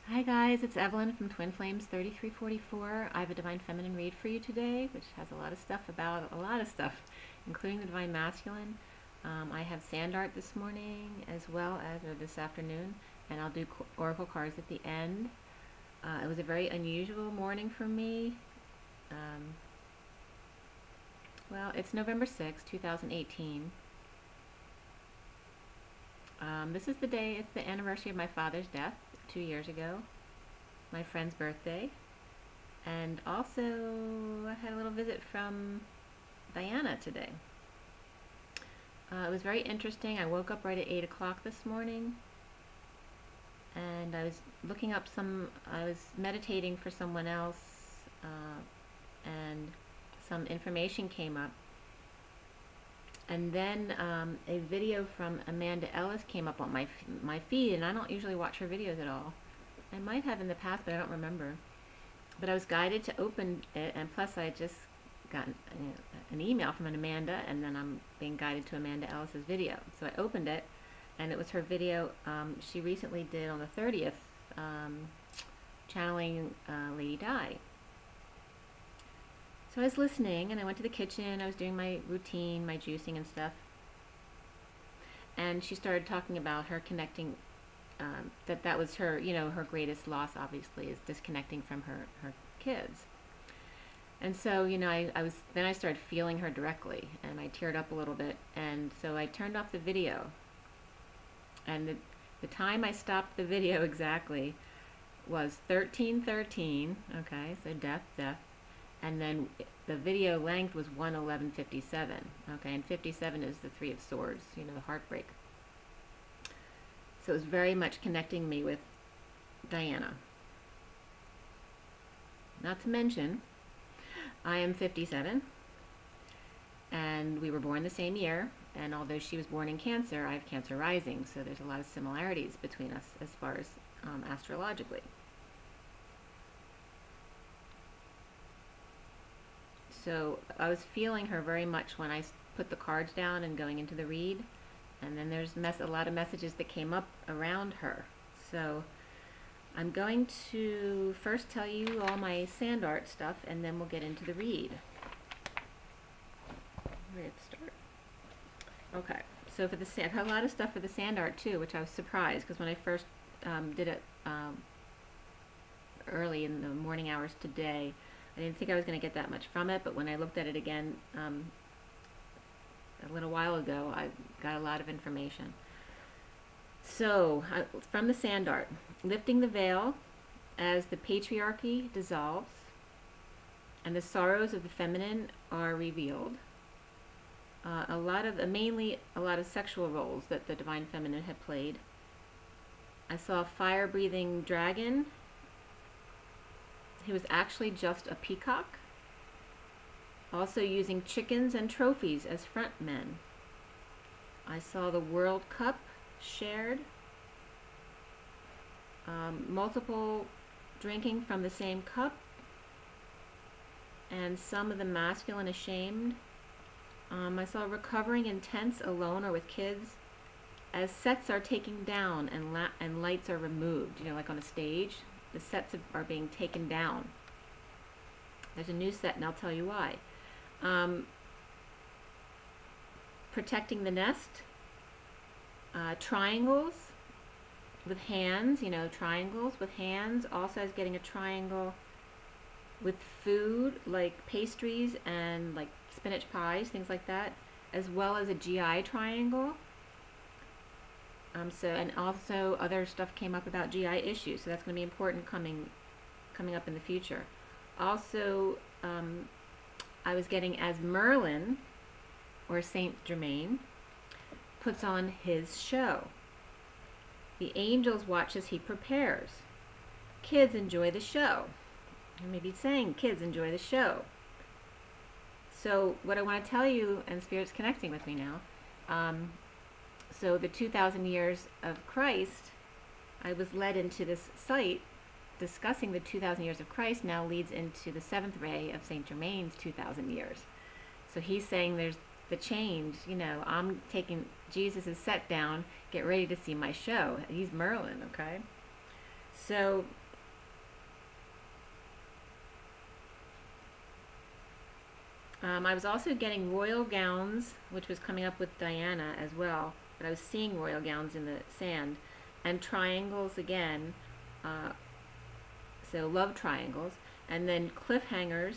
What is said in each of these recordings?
Hi guys, it's Evelyn from Twin Flames 3344. I have a Divine Feminine read for you today, which has a lot of stuff about a lot of stuff, including the Divine Masculine. I have sand art this morning as well as this afternoon, and I'll do oracle cards at the end. It was a very unusual morning for me. Well, it's November 6, 2018. This is the day, it's the anniversary of my father's death 2 years ago, my friend's birthday, and also I had a little visit from Diana today. It was very interesting. I woke up right at 8 o'clock this morning, and I was looking up I was meditating for someone else, and some information came up. And then a video from Amanda Ellis came up on my feed, and I don't usually watch her videos at all. I might have in the past, but I don't remember. But I was guided to open it, and plus I had just gotten an email from an Amanda, and then I'm being guided to Amanda Ellis's video. So I opened it, and it was her video she recently did on the 30th, channeling Lady Di. So I was listening, and I went to the kitchen. I was doing my routine, my juicing and stuff. And she started talking about her connecting, that was her, her greatest loss, obviously, is disconnecting from her kids. And so, then I started feeling her directly, and I teared up a little bit. And so I turned off the video. And the time I stopped the video exactly was 13:13, okay, so death. And then the video length was 1:11:57. Okay, and 57 is the Three of Swords, the heartbreak. So it was very much connecting me with Diana. Not to mention, I am 57, and we were born the same year, and although she was born in Cancer, I have Cancer rising, so there's a lot of similarities between us as far as astrologically. So I was feeling her very much when I put the cards down and going into the read. And then there's a lot of messages that came up around her. So I'm going to first tell you all my sand art stuff, and then we'll get into the read. Where to start? Okay, so for the sand, I have a lot of stuff for the sand art too, which I was surprised, because when I first did it early in the morning hours today, I didn't think I was going to get that much from it, but when I looked at it again a little while ago, I got a lot of information. So, from the sand art, lifting the veil as the patriarchy dissolves and the sorrows of the feminine are revealed. Mainly a lot of sexual roles that the Divine Feminine had played. I saw a fire-breathing dragon. He was actually just a peacock, also using chickens and trophies as front men. I saw the World Cup shared, multiple drinking from the same cup, and some of the masculine ashamed. I saw recovering intense alone or with kids as sets are taken down and lights are removed, like on a stage. The sets are being taken down. There's a new set, and I'll tell you why. Protecting the nest. Triangles with hands, triangles with hands. Also, I was getting a triangle with food, like pastries and like spinach pies, things like that, as well as a GI triangle. And also other stuff came up about GI issues, so that's going to be important coming up in the future. Also, I was getting as Merlin, or Saint Germain, puts on his show. The angels watch as he prepares. Kids enjoy the show. I may be saying kids enjoy the show. So what I want to tell you, and Spirit's connecting with me now, so the 2,000 years of Christ, I was led into this site discussing the 2,000 years of Christ now leads into the 7th ray of Saint Germain's 2,000 years. So he's saying there's the change, I'm taking Jesus' set down, get ready to see my show. He's Merlin, okay? So I was also getting royal gowns, which was coming up with Diana as well, but I was seeing royal gowns in the sand, and triangles again, so love triangles, and then cliffhangers.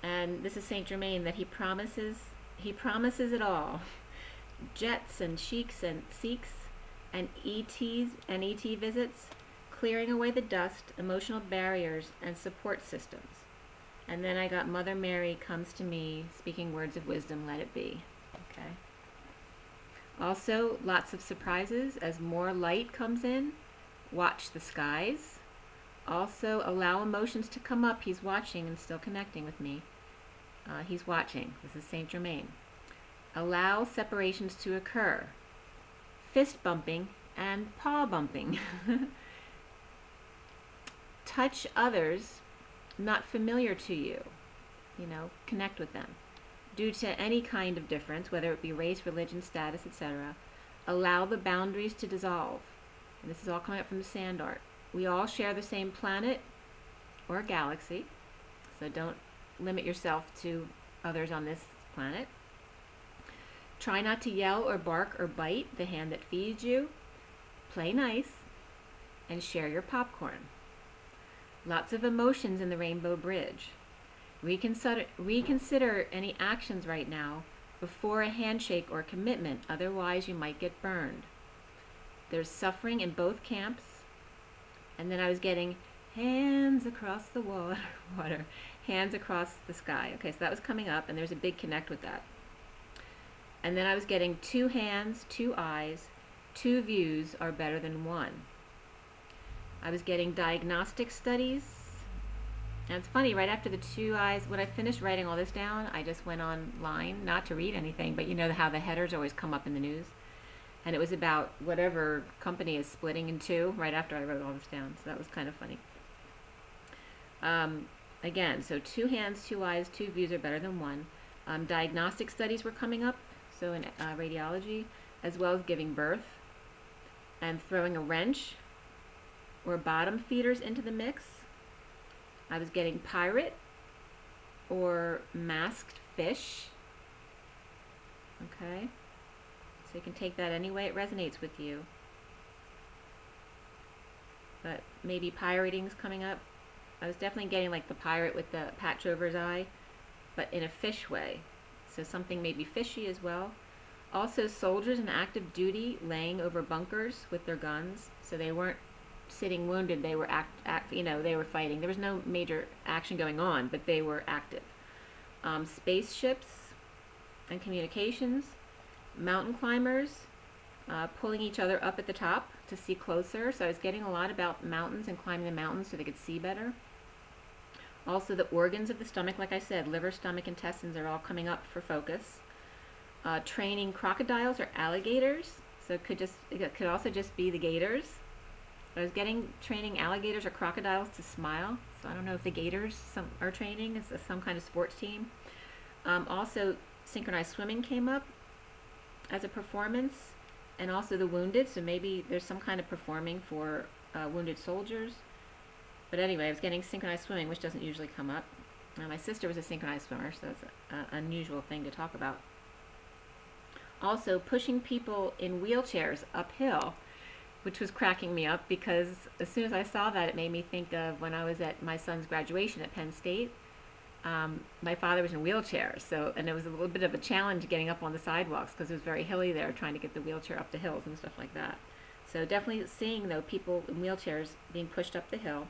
And this is Saint Germain, that he promises it all. Jets and sheiks and Sikhs and ETs and ET visits, clearing away the dust, emotional barriers, and support systems. And then I got Mother Mary comes to me, speaking words of wisdom, let it be. Okay. Also, lots of surprises as more light comes in. Watch the skies. Also, allow emotions to come up. He's watching and still connecting with me. He's watching. This is Saint Germain. Allow separations to occur. Fist bumping and paw bumping. Touch others not familiar to you. You know, connect with them. Due to any kind of difference, whether it be race, religion, status, etc., allow the boundaries to dissolve. And this is all coming up from the sand art. We all share the same planet or galaxy, so don't limit yourself to others on this planet. Try not to yell or bark or bite the hand that feeds you. Play nice and share your popcorn. Lots of emotions in the Rainbow Bridge. Reconsider any actions right now before a handshake or commitment, otherwise you might get burned. There's suffering in both camps. And then I was getting hands across the water, hands across the sky. Okay, so that was coming up, and there's a big connect with that. And then I was getting 2 hands, 2 eyes, 2 views are better than 1. I was getting diagnostic studies. And it's funny, right after the 2 eyes, when I finished writing all this down, I just went online, not to read anything, but you know how the headers always come up in the news. And it was about whatever company is splitting in 2 right after I wrote all this down. So that was kind of funny. Again, so 2 hands, 2 eyes, 2 views are better than 1. Diagnostic studies were coming up, so in radiology, as well as giving birth. And throwing a wrench or bottom feeders into the mix. I was getting pirate or masked fish. Okay. So you can take that any way it resonates with you. But maybe pirating's coming up. I was definitely getting like the pirate with the patch over his eye, but in a fish way. So something maybe fishy as well. Also soldiers in active duty laying over bunkers with their guns. So they weren't sitting wounded, they were they were fighting. There was no major action going on, but they were active. Spaceships and communications. Mountain climbers pulling each other up at the top to see closer. So I was getting a lot about mountains and climbing the mountains so they could see better. Also the organs of the stomach, like I said, liver, stomach, intestines are all coming up for focus. Training crocodiles or alligators. So it could also just be the gators. I was getting training alligators or crocodiles to smile. So I don't know if the gators are training. It's some kind of sports team. Also synchronized swimming came up as a performance, and also the wounded, so maybe there's some kind of performing for wounded soldiers. But anyway, I was getting synchronized swimming, which doesn't usually come up. My sister was a synchronized swimmer, so that's an unusual thing to talk about. Also, pushing people in wheelchairs uphill, which was cracking me up, because as soon as I saw that, it made me think of when I was at my son's graduation at Penn State. My father was in a wheelchair, and it was a little bit of a challenge getting up on the sidewalks because it was very hilly there, trying to get the wheelchair up the hills and stuff like that. So definitely seeing, though, people in wheelchairs being pushed up the hill.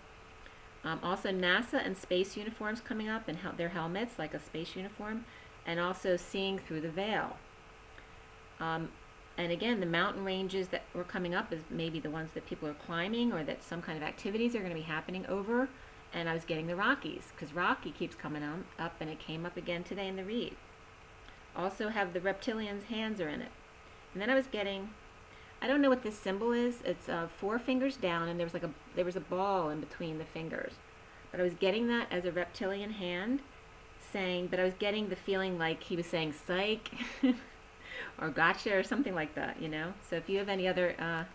Also NASA and space uniforms coming up, and their helmets, like a space uniform, and also seeing through the veil. And again, the mountain ranges that were coming up is maybe the ones that people are climbing, or that some kind of activities are going to be happening over. And I was getting the Rockies, because Rocky keeps coming up, and it came up again today in the read. Also have the reptilian's hands are in it. And then I was getting, I don't know what this symbol is. It's 4 fingers down, and there was a ball in between the fingers. But I was getting that as a reptilian hand, but I was getting the feeling like he was saying psych, or gotcha, or something like that, you know. So if you have any other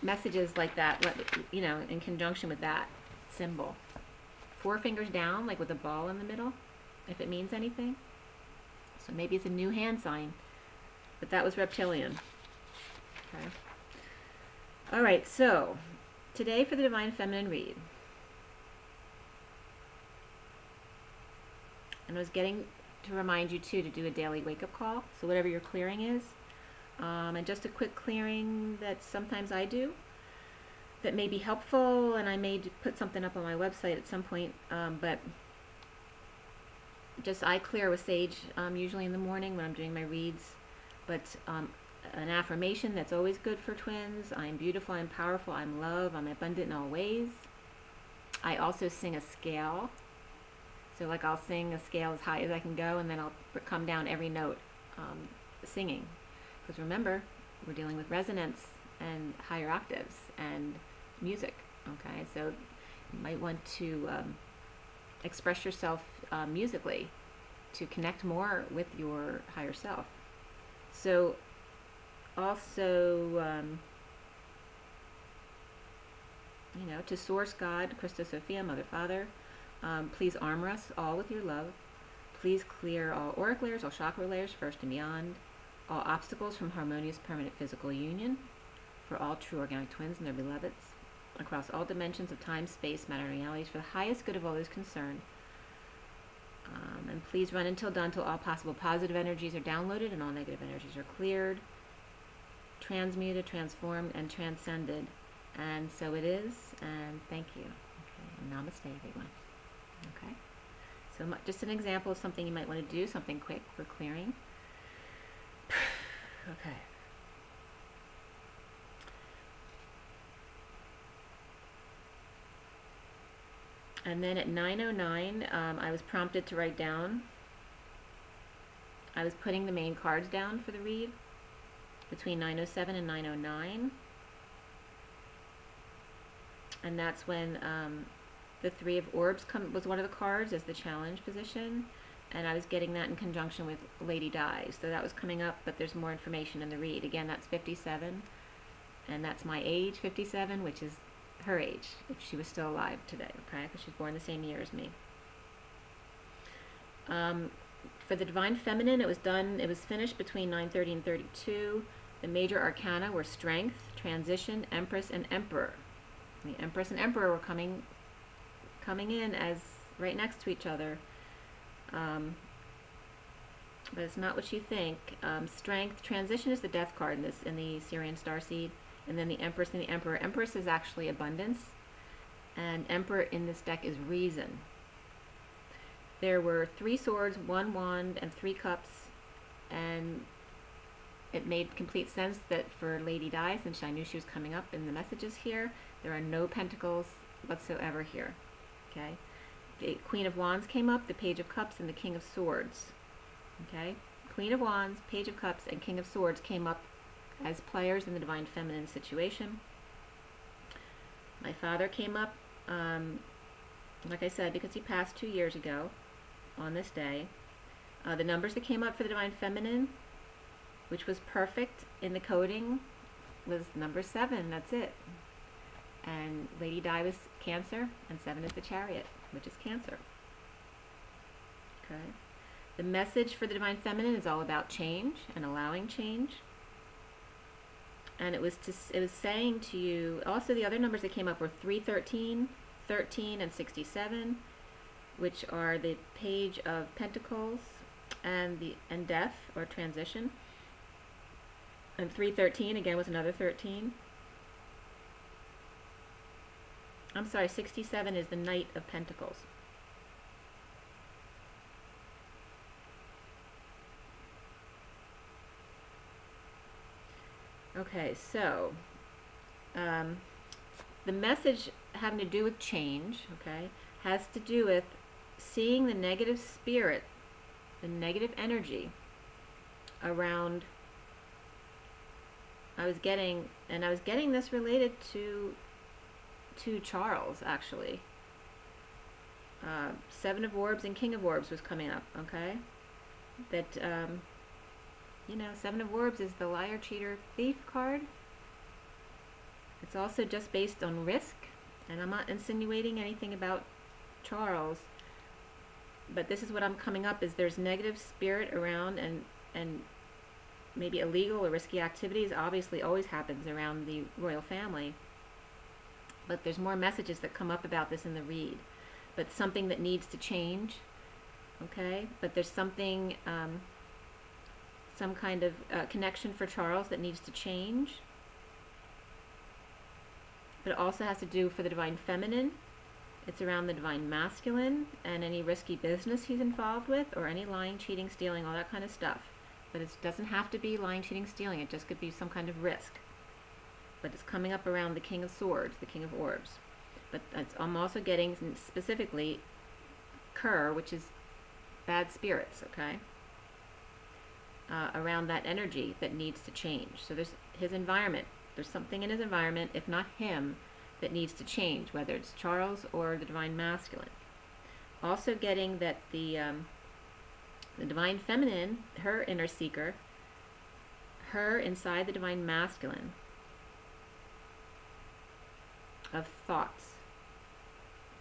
messages like that, you know, in conjunction with that symbol. 4 fingers down, like with a ball in the middle, if it means anything. So maybe it's a new hand sign, but that was reptilian. Okay. All right, so today for the Divine Feminine read. And I was getting to remind you too to do a daily wake-up call. So whatever your clearing is, and just a quick clearing that sometimes I do that may be helpful, and I may put something up on my website at some point, but just I clear with sage usually in the morning when I'm doing my reads. But an affirmation that's always good for twins: I'm beautiful, I'm powerful, I'm love, I'm abundant in all ways. I also sing a scale. So like I'll sing a scale as high as I can go, and then I'll come down every note singing. Because remember, we're dealing with resonance and higher octaves and music. Okay, so you might want to express yourself musically to connect more with your higher self. So also, you know, to Source God, Christos, Sophia, Mother, Father, please armor us all with your love. Please clear all auric layers, all chakra layers, first and beyond, all obstacles from harmonious permanent physical union for all true organic twins and their beloveds, across all dimensions of time, space, matter, and realities, for the highest good of all those concerned. And please run until done till all possible positive energies are downloaded and all negative energies are cleared, transmuted, transformed, and transcended. And so it is, and thank you. Okay, and namaste, everyone. Okay, so just an example of something you might want to do, something quick for clearing. Okay. And then at 9:09, I was prompted to write down. I was putting the main cards down for the read between 9:07 and 9:09. And that's when the Three of Orbs was one of the cards as the challenge position. And I was getting that in conjunction with Lady Dies. So that was coming up, but there's more information in the read. Again, that's 57. And that's my age, 57, which is her age, if she was still alive today, okay? Because she's born the same year as me. For the Divine Feminine, it was finished between 9:30 and 32. The major arcana were Strength, Transition, Empress, and Emperor. The Empress and Emperor were coming in as right next to each other. But it's not what you think. Strength, Transition is the Death card in the Sirian Starseed, and then the Empress and the Emperor. Empress is actually abundance, and Emperor in this deck is reason. There were 3 swords, 1 wand, and 3 cups, and it made complete sense that for Lady Di, since I knew she was coming up in the messages here, there are no pentacles whatsoever here. Okay, the Queen of Wands came up, the Page of Cups, and the King of Swords. Okay, Queen of Wands, Page of Cups, and King of Swords came up as players in the Divine Feminine situation. My father came up, like I said, because he passed 2 years ago on this day. The numbers that came up for the Divine Feminine, which was perfect in the coding, was number 7. That's it. And Lady Di was Cancer, and 7 is the Chariot, which is Cancer. Okay. The message for the Divine Feminine is all about change and allowing change. And it was saying to you, also the other numbers that came up were 313, 13, and 67, which are the Page of Pentacles and Death, or Transition. And 313 again was another 13. I'm sorry, 67 is the Knight of Pentacles. Okay, so the message having to do with change, okay, has to do with seeing the negative spirit, the negative energy around. I was getting this related to Charles, actually. 7 of Orbs and King of Orbs was coming up, okay? That, you know, 7 of Orbs is the liar, cheater, thief card. It's also just based on risk, and I'm not insinuating anything about Charles, but this is what I'm coming up is there's negative spirit around, and maybe illegal or risky activities obviously always happens around the royal family, but there's more messages that come up about this in the read, but something that needs to change. Okay, but there's something, some kind of connection for Charles that needs to change. But it also has to do for the divine feminine. It's around the divine masculine and any risky business he's involved with, or any lying, cheating, stealing, all that kind of stuff. But it doesn't have to be lying, cheating, stealing. It just could be some kind of risk. But it's coming up around the King of Swords, the King of Orbs. But I'm also getting specifically Cur, which is bad spirits, okay? Around that energy that needs to change. So there's his environment. There's something in his environment, if not him, that needs to change, whether it's Charles or the divine masculine. Also getting that the divine feminine, her inner seeker, her inside the divine masculine of thoughts,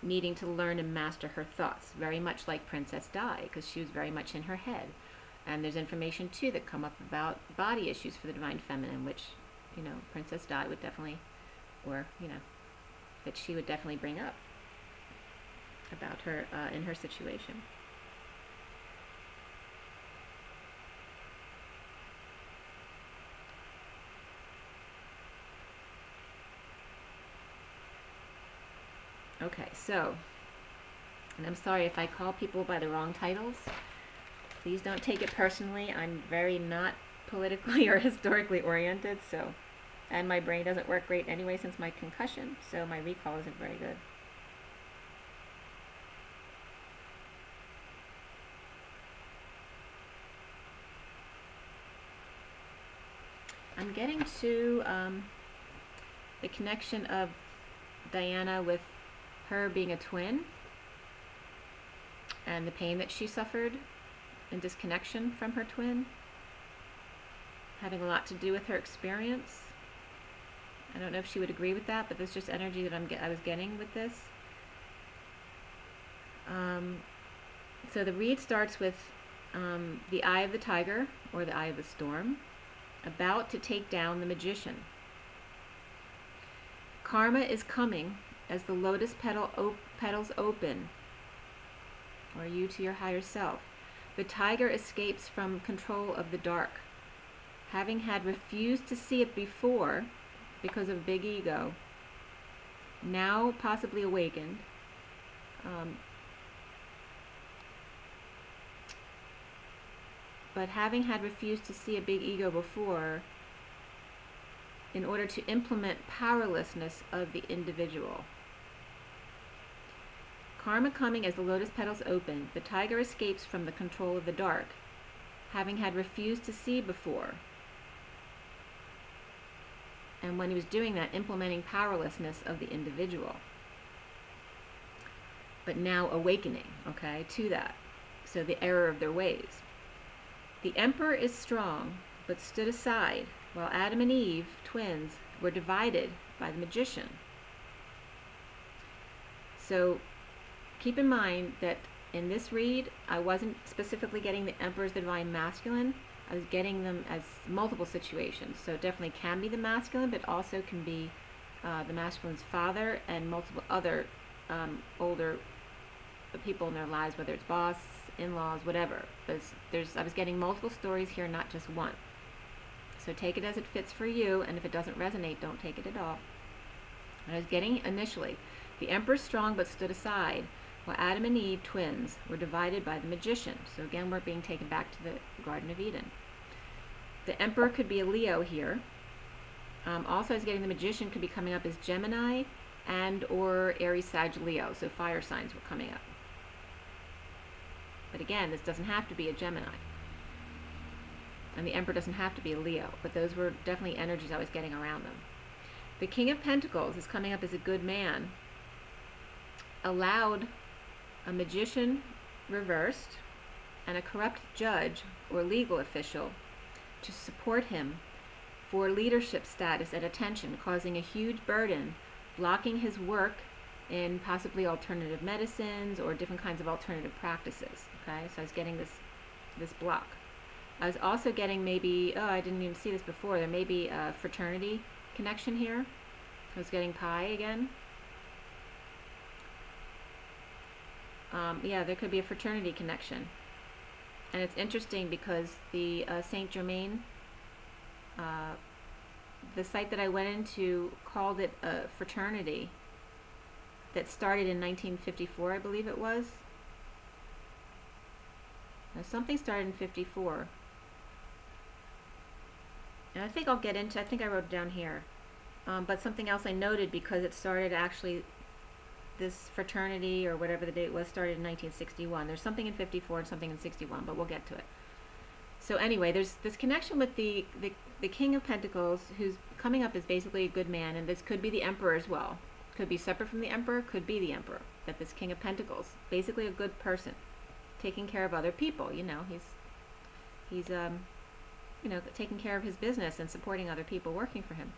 needing to learn and master her thoughts, very much like Princess Di, because she was very much in her head. And there's information too that come up about body issues for the divine feminine, which, you know, Princess Di would definitely, or, you know, that she would definitely bring up about her in her situation. Okay, so, and I'm sorry if I call people by the wrong titles. Please don't take it personally. I'm very not politically or historically oriented, so, and my brain doesn't work great anyway since my concussion, so my recall isn't very good. I'm getting to the connection of Diana with her being a twin and the pain that she suffered in disconnection from her twin, having a lot to do with her experience. I don't know if she would agree with that, but there's just energy that I was getting with this. So the read starts with the Eye of the Tiger, or the Eye of the Storm, about to take down the magician. Karma is coming as the lotus petals open, or you to your higher self. The tiger escapes from control of the dark, having had refused to see it before because of big ego, now possibly awakened. But having had refused to see a big ego before, in order to implement powerlessness of the individual. Karma coming as the lotus petals open, the tiger escapes from the control of the dark, having had refused to see before. And when he was doing that, implementing powerlessness of the individual. But now awakening, okay, to that. So the error of their ways. The emperor is strong, but stood aside, while Adam and Eve, twins, were divided by the magician. So keep in mind that in this read, I wasn't specifically getting the emperor as the divine masculine. I was getting them as multiple situations. So it definitely can be the masculine, but also can be the masculine's father and multiple other older people in their lives, whether it's boss, in-laws, whatever. I was getting multiple stories here, not just one. So take it as it fits for you, and if it doesn't resonate, don't take it at all. And I was getting initially, the emperor strong but stood aside, while Adam and Eve, twins, were divided by the magician. So again, we're being taken back to the Garden of Eden. The emperor could be a Leo here. Also, I was getting the magician could be coming up as Gemini and or Aries, Sag, Leo. So fire signs were coming up. But again, this doesn't have to be a Gemini. And the emperor doesn't have to be a Leo. But those were definitely energies I was getting around them. The King of Pentacles is coming up as a good man. Allowed a magician reversed and a corrupt judge or legal official to support him for leadership status and attention, causing a huge burden, blocking his work in possibly alternative medicines or different kinds of alternative practices. Okay, so I was getting this block. I was also getting maybe, oh, I didn't even see this before, there may be a fraternity connection here. I was getting pi again. Yeah, there could be a fraternity connection. And it's interesting because the Saint Germain, the site that I went into called it a fraternity that started in 1954, I believe it was. Now, something started in 54. And I think I'll get into, I think I wrote it down here. But something else I noted, because it started actually, this fraternity or whatever the date was started in 1961. There's something in 54 and something in 61, but we'll get to it. So anyway, there's this connection with the King of Pentacles, who's coming up as basically a good man, and this could be the Emperor as well. Could be separate from the Emperor, could be the Emperor. That this King of Pentacles, basically a good person, taking care of other people. You know, he's you know, taking care of his business and supporting other people working for him.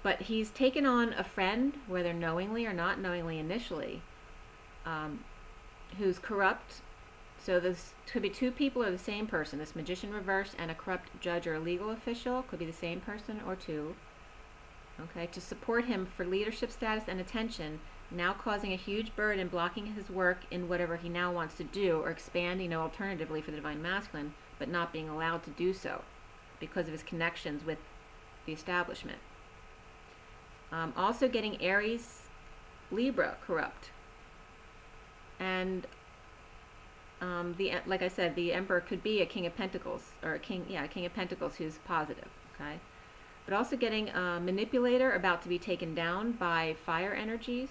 But he's taken on a friend, whether knowingly or not knowingly initially, who's corrupt. So this could be two people or the same person. This magician reversed and a corrupt judge or a legal official could be the same person or two. Okay, to support him for leadership status and attention, now causing a huge burden, blocking his work in whatever he now wants to do, or expand, you know, alternatively for the Divine Masculine, but not being allowed to do so because of his connections with the establishment. Also getting Aries, Libra corrupt. And like I said, the Emperor could be a King of Pentacles, or a King of Pentacles who's positive, okay? But also getting a manipulator about to be taken down by fire energies,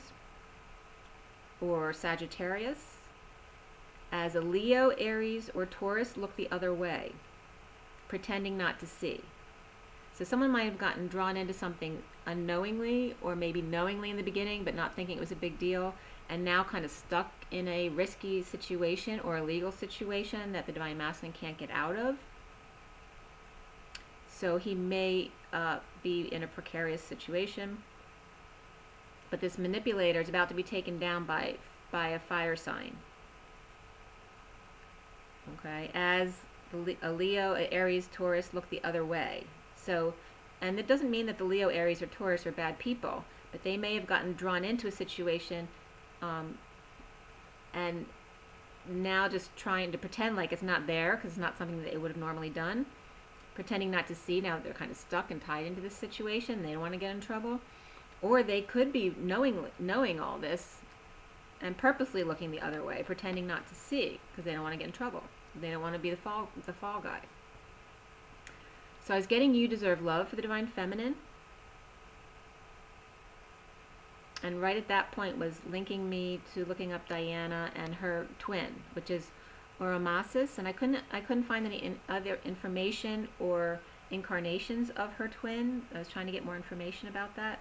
or Sagittarius, as a Leo, Aries, or Taurus look the other way, pretending not to see. So someone might have gotten drawn into something unknowingly, or maybe knowingly in the beginning, but not thinking it was a big deal, and now kind of stuck in a risky situation or a legal situation that the Divine Masculine can't get out of. So he may be in a precarious situation. But this manipulator is about to be taken down by a fire sign. Okay, as a Leo, a Aries, Taurus look the other way. So, and it doesn't mean that the Leo, Aries, or Taurus are bad people, but they may have gotten drawn into a situation and now just trying to pretend like it's not there because it's not something that they would have normally done. Pretending not to see, now that they're kind of stuck and tied into this situation, they don't want to get in trouble. Or they could be knowing all this and purposely looking the other way, pretending not to see because they don't want to get in trouble. They don't want to be the fall guy. So I was getting you deserve love for the Divine Feminine. And right at that point was linking me to looking up Diana and her twin, which is Oromasis, and I couldn't find any other information or incarnations of her twin. I was trying to get more information about that,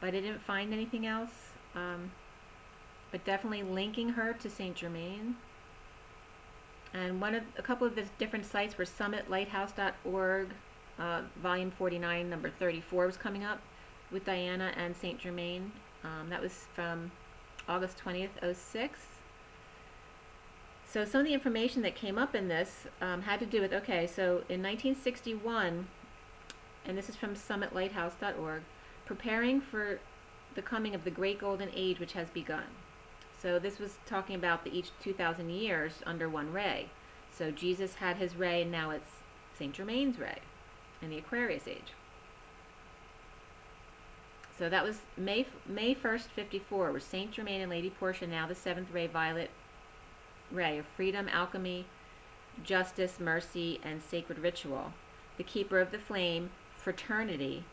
but I didn't find anything else. But definitely linking her to Saint Germain. And a couple of the different sites were summitlighthouse.org, volume 49, number 34 was coming up with Diana and Saint Germain. That was from August 20th, 06. So some of the information that came up in this had to do with, okay, so in 1961, and this is from summitlighthouse.org, preparing for the coming of the Great Golden Age which has begun. So this was talking about each 2,000 years under one ray. So Jesus had his ray, and now it's Saint Germain's ray in the Aquarius age. So that was May 1st, 54, was Saint Germain and Lady Portia, now the 7th ray, violet ray of freedom, alchemy, justice, mercy, and sacred ritual. The keeper of the flame, fraternity,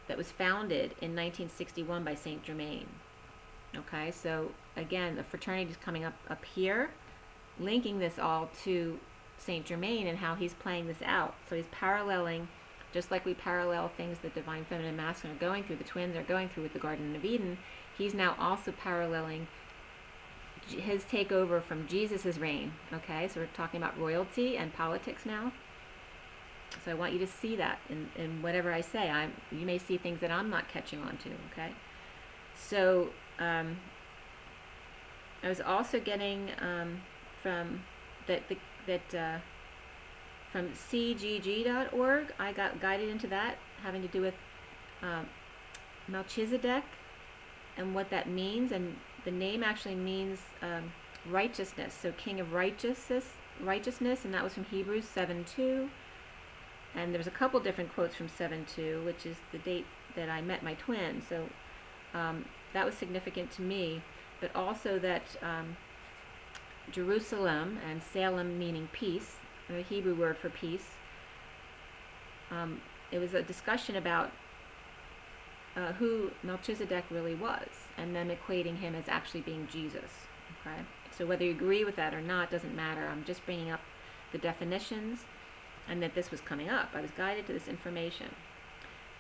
that was founded in 1961 by Saint Germain. Okay, so again, the fraternity is coming up here, linking this all to Saint Germain and how he's playing this out. So he's paralleling, just like we parallel things that Divine Feminine and Masculine are going through, the twins are going through with the Garden of Eden, he's now also paralleling his takeover from Jesus' reign. Okay, so we're talking about royalty and politics now. So I want you to see that in whatever I say. You may see things that I'm not catching on to, okay? So I was also getting from from cgg.org, I got guided into that, having to do with Melchizedek and what that means. And the name actually means righteousness, so king of righteousness, and that was from Hebrews 7:2. And there's a couple different quotes from 7:2, which is the date that I met my twin. So that was significant to me, but also that Jerusalem and Salem meaning peace, the Hebrew word for peace. It was a discussion about who Melchizedek really was, and them equating him as actually being Jesus. Okay, so whether you agree with that or not doesn't matter. I'm just bringing up the definitions, and that this was coming up. I was guided to this information,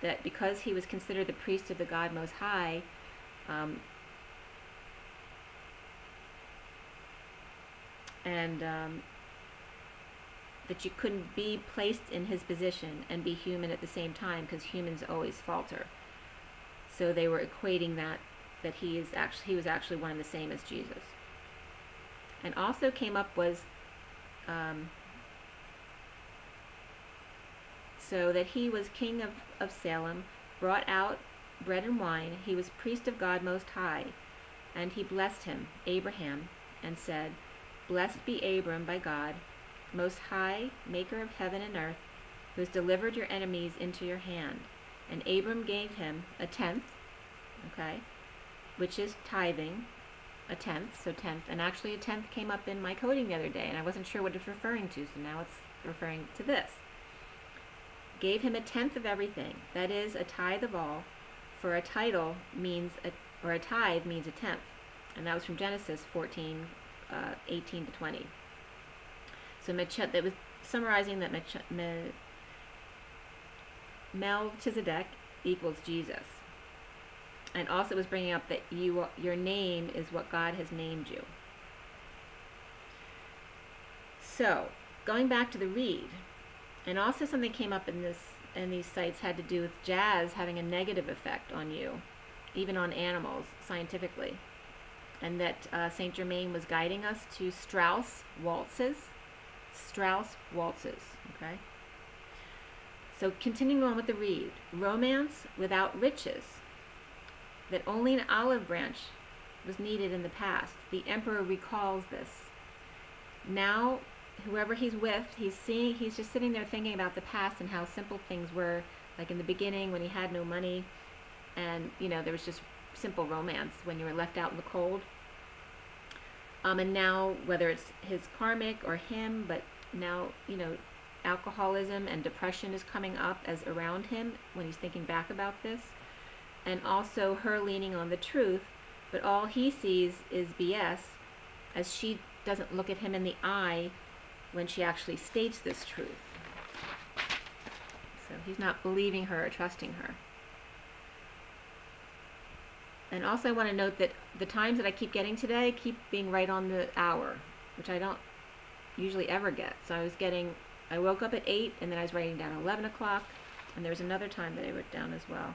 that because he was considered the priest of the God Most High, that you couldn't be placed in his position and be human at the same time, because humans always falter. So they were equating that he was actually one and the same as Jesus. And also came up was so that he was king of Salem, brought out bread and wine. He was priest of God Most High, and he blessed him, Abraham, and said, "Blessed be Abram by God, Most High, maker of heaven and earth, who has delivered your enemies into your hand." And Abram gave him a tenth, okay, which is tithing, a tenth, so tenth. And actually a tenth came up in my coding the other day, and I wasn't sure what it's referring to, so now it's referring to this. Gave him a tenth of everything, that is, a tithe of all, for a title means, or a tithe means a tenth. And that was from Genesis 14, 18 to 20. So that was summarizing that Melchizedek equals Jesus. And also was bringing up that your name is what God has named you. So, going back to the read, and also something came up in these sites had to do with jazz having a negative effect on you, even on animals, scientifically. And that Saint Germain was guiding us to Strauss waltzes, okay? So continuing on with the read, romance without riches, that only an olive branch was needed in the past. The emperor recalls this. Now, whoever he's with, he's just sitting there thinking about the past and how simple things were, like in the beginning when he had no money, and there was just simple romance when you were left out in the cold. And now, whether it's his karmic or him, but now, alcoholism and depression is coming up as around him when he's thinking back about this. And also her leaning on the truth, but all he sees is BS, as she doesn't look at him in the eye when she actually states this truth. So he's not believing her or trusting her. And also I want to note that the times that I keep getting today keep being right on the hour, which I don't usually ever get. So I woke up at 8, and then I was writing down 11 o'clock, and there was another time that I wrote down as well.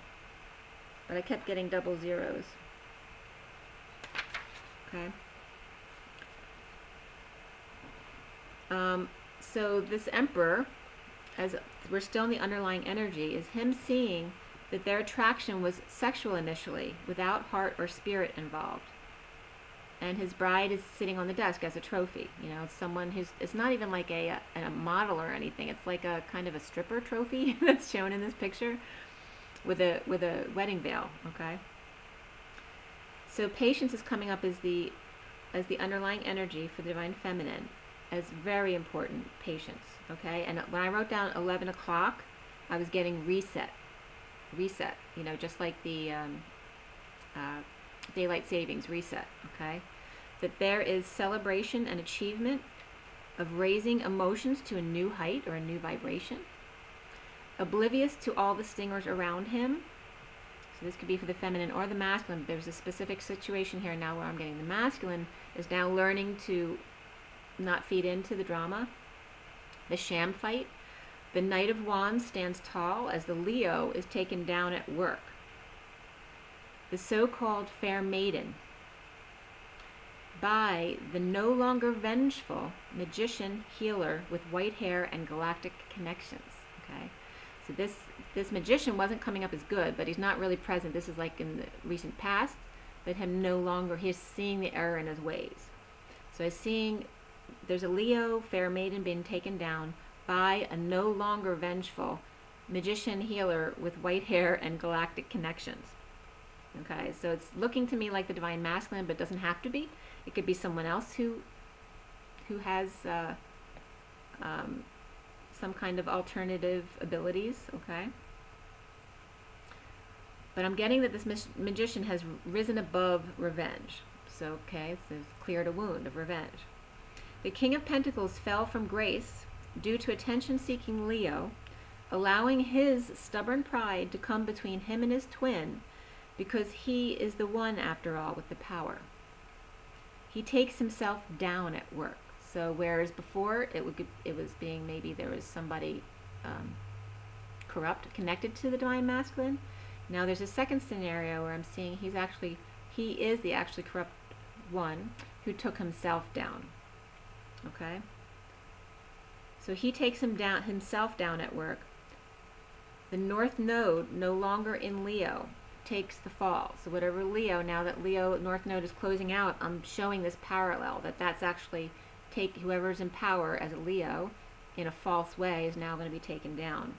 But I kept getting double zeros. Okay. So this emperor, as we're still in the underlying energy, is him seeing that their attraction was sexual initially, without heart or spirit involved. And his bride is sitting on the desk as a trophy. It's someone it's not even like a model or anything. It's like a kind of a stripper trophy that's shown in this picture with a wedding veil, okay? So patience is coming up as the underlying energy for the divine feminine, as very important, patience, okay? And when I wrote down 11 o'clock, I was getting reset, just like the daylight savings reset, okay? That there is celebration and achievement of raising emotions to a new height or a new vibration, oblivious to all the stingers around him. So this could be for the feminine or the masculine. There's a specific situation here now where I'm getting the masculine is now learning to not feed into the drama, the sham fight, The Knight of Wands stands tall as the Leo is taken down at work. The so-called fair maiden, by the no longer vengeful magician healer with white hair and galactic connections. Okay, so this magician wasn't coming up as good, but he's not really present. This is like in the recent past, but him no longer, he's seeing the error in his ways. So I'm seeing there's a Leo fair maiden being taken down by a no longer vengeful magician healer with white hair and galactic connections. Okay, so it's looking to me like the divine masculine, but doesn't have to be. It could be someone else who has some kind of alternative abilities. Okay, but I'm getting that this magician has risen above revenge. So okay, so it's cleared a wound of revenge. The King of Pentacles fell from grace due to attention-seeking Leo, allowing his stubborn pride to come between him and his twin, because he is the one, after all, with the power. He takes himself down at work. So whereas before it was being maybe there was somebody corrupt connected to the divine masculine, now there's a second scenario where I'm seeing he is the actually corrupt one who took himself down. Okay? So he takes himself down at work. The North Node, no longer in Leo, takes the fall. So whatever Leo, now that Leo North Node is closing out, I'm showing this parallel, that's actually whoever's in power as a Leo in a false way is now going to be taken down.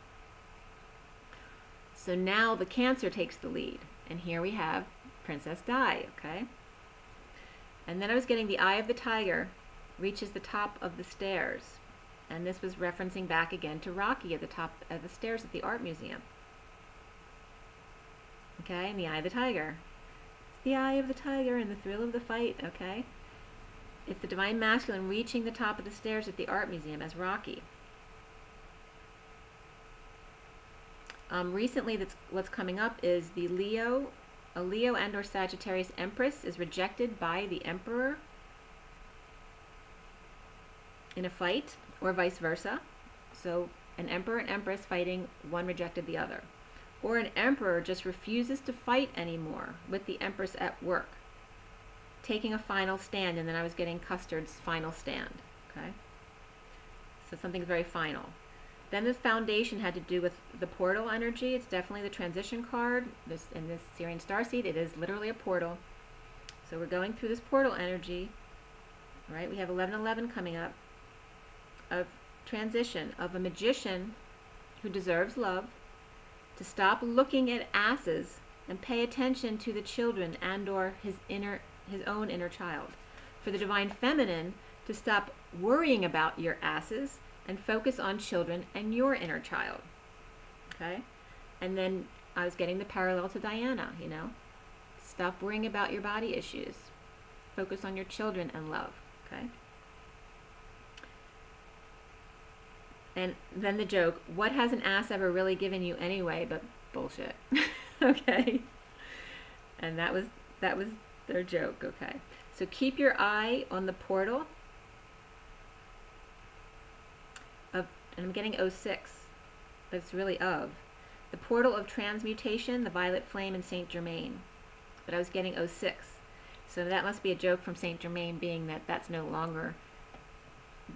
So now the Cancer takes the lead, and here we have Princess Di. Okay, and then I was getting the Eye of the Tiger reaches the top of the stairs, and this was referencing back again to Rocky at the top of the stairs at the art museum. Okay, and the Eye of the Tiger. It's the Eye of the Tiger and the thrill of the fight. Okay, it's the divine masculine reaching the top of the stairs at the art museum as Rocky. Recently, what's coming up is a Leo and or Sagittarius Empress is rejected by the Emperor in a fight, or vice versa. So an Emperor and Empress fighting, one rejected the other. Or an Emperor just refuses to fight anymore with the Empress at work, taking a final stand, and then I was getting Custard's final stand. Okay, so something's very final. Then this Foundation had to do with the portal energy. It's definitely the transition card. In this Syrian starseed, it is literally a portal. So we're going through this portal energy. Right, we have 11/11 coming up, of transition, of a magician who deserves love to stop looking at asses and pay attention to the children and or his own inner child. For the divine feminine to stop worrying about your asses and focus on children and your inner child. Okay? And then I was getting the parallel to Diana, you know. Stop worrying about your body issues. Focus on your children and love. Okay? And then the joke, what has an ass ever really given you anyway but bullshit? Okay? And that was their joke. Okay? So keep your eye on the portal of, and I'm getting 06, but it's really of. The portal of transmutation, the violet flame, and Saint Germain. But I was getting 06. So that must be a joke from Saint Germain, being that that's no longer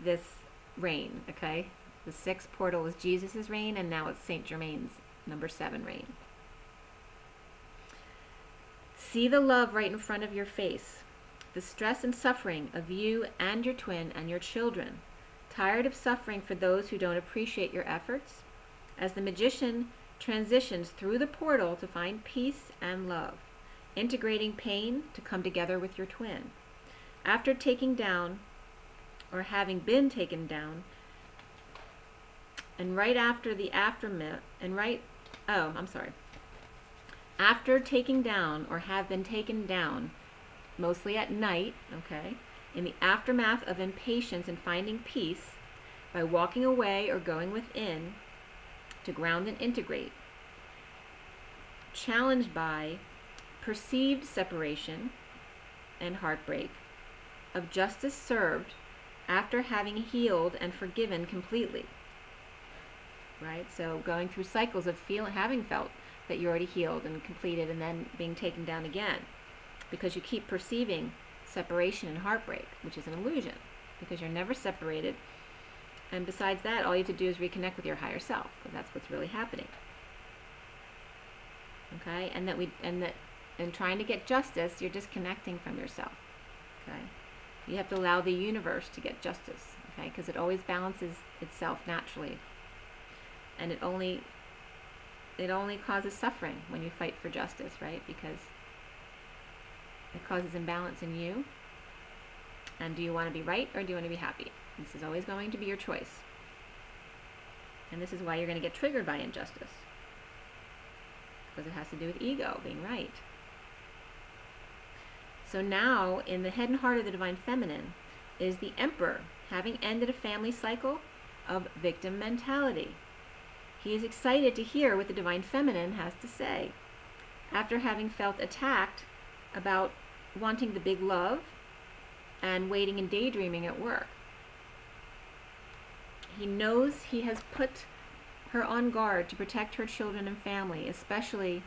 this reign. Okay? The 6th portal is Jesus' reign, and now it's Saint Germain's number 7 reign. See the love right in front of your face. The stress and suffering of you and your twin and your children. Tired of suffering for those who don't appreciate your efforts? As the magician transitions through the portal to find peace and love, integrating pain to come together with your twin. After taking down, or having been taken down, and right after the aftermath, after taking down or have been taken down, mostly at night, okay, in the aftermath of impatience and finding peace, by walking away or going within to ground and integrate, challenged by perceived separation and heartbreak, of justice served after having healed and forgiven completely. right? So going through cycles of having felt that you're already healed and completed, and then being taken down again, because you keep perceiving separation and heartbreak, which is an illusion, because you're never separated. And besides that, all you have to do is reconnect with your higher self, because that's what's really happening. Okay, and trying to get justice, you're disconnecting from yourself. Okay, you have to allow the universe to get justice. Okay, because it always balances itself naturally, and it only causes suffering when you fight for justice, right? Because it causes imbalance in you. And do you want to be right, or do you want to be happy? This is always going to be your choice. And this is why you're going to get triggered by injustice, because it has to do with ego, being right. So now, in the head and heart of the Divine Feminine, is the Emperor, having ended a family cycle of victim mentality. He is excited to hear what the Divine Feminine has to say. After having felt attacked about wanting the big love and waiting and daydreaming at work, he knows he has put her on guard to protect her children and family, especially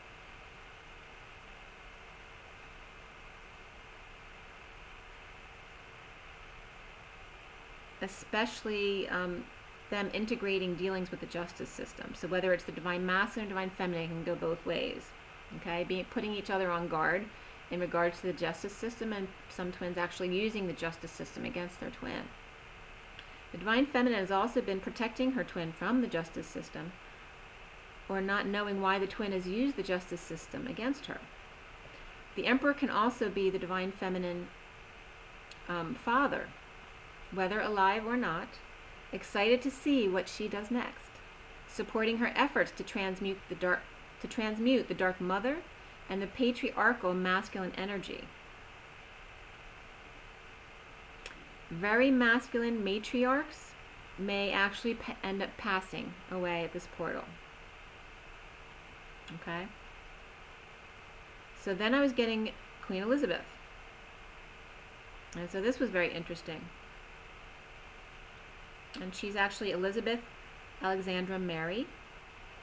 them integrating dealings with the justice system. So whether it's the Divine Masculine or Divine Feminine, it can go both ways. Okay, putting each other on guard in regards to the justice system, and some twins actually using the justice system against their twin. The Divine Feminine has also been protecting her twin from the justice system, or not knowing why the twin has used the justice system against her. The Emperor can also be the Divine Feminine father, whether alive or not, excited to see what she does next, supporting her efforts to transmute the dark mother and the patriarchal masculine energy. Very masculine matriarchs may actually end up passing away at this portal. Okay? So then I was getting Queen Elizabeth. And so this was very interesting. And she's actually Elizabeth Alexandra Mary,